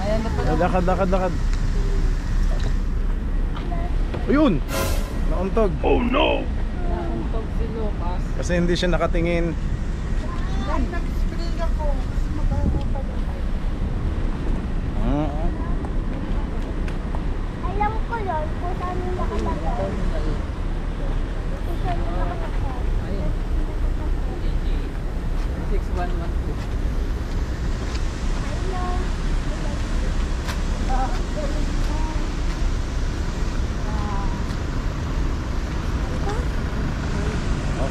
Ayan na pala. Lakad. Ayun! Nauntog. Oh no! Nauntog si Lucas. Kasi hindi siya nakatingin. Nag-spray ako. Alam ko yun kung saan yung nakalagay. Kung saan yung nakalagay. Ayun. 6112.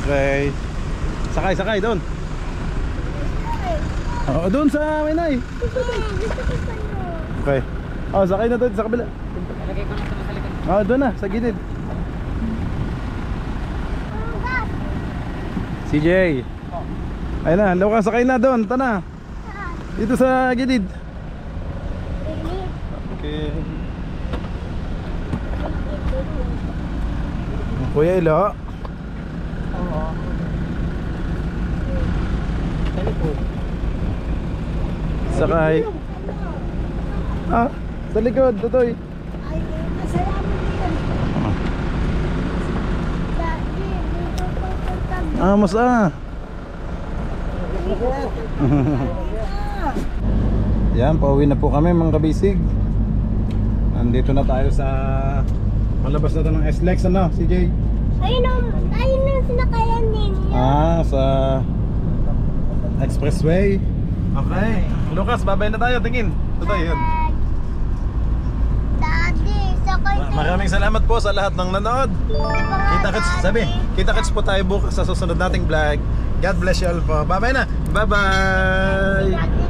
Okay. Sakay doon. Oo, doon sa Mainay. Okay. Oh, sakay na doon sa kabila. Nalagay ko lang sa likod. Oh, doon na, sa gilid. CJ. Ayun na, Lucas, sakay na doon. Tana. Dito sa gilid. Okay. Kuya Ilo. Oo. Sakay. Sa likod, Tutoy. Ay, masalamat yan. Dati, dito papunta. Mas Yan, pauwi na po kami mga kabisig. Nandito na tayo sa malabas na to ng SLEX, ano, CJ? Ayun ang sinakayan ninyo. Sa expressway. Okay. Lucas, babay na tayo, tingin. Tutoy, yun. Daddy, sakay tayo. Maraming salamat po sa lahat ng nanood. Kita-kits po tayo bukas sa susunod nating vlog. God bless you all po. Bye-bye na. Bye-bye.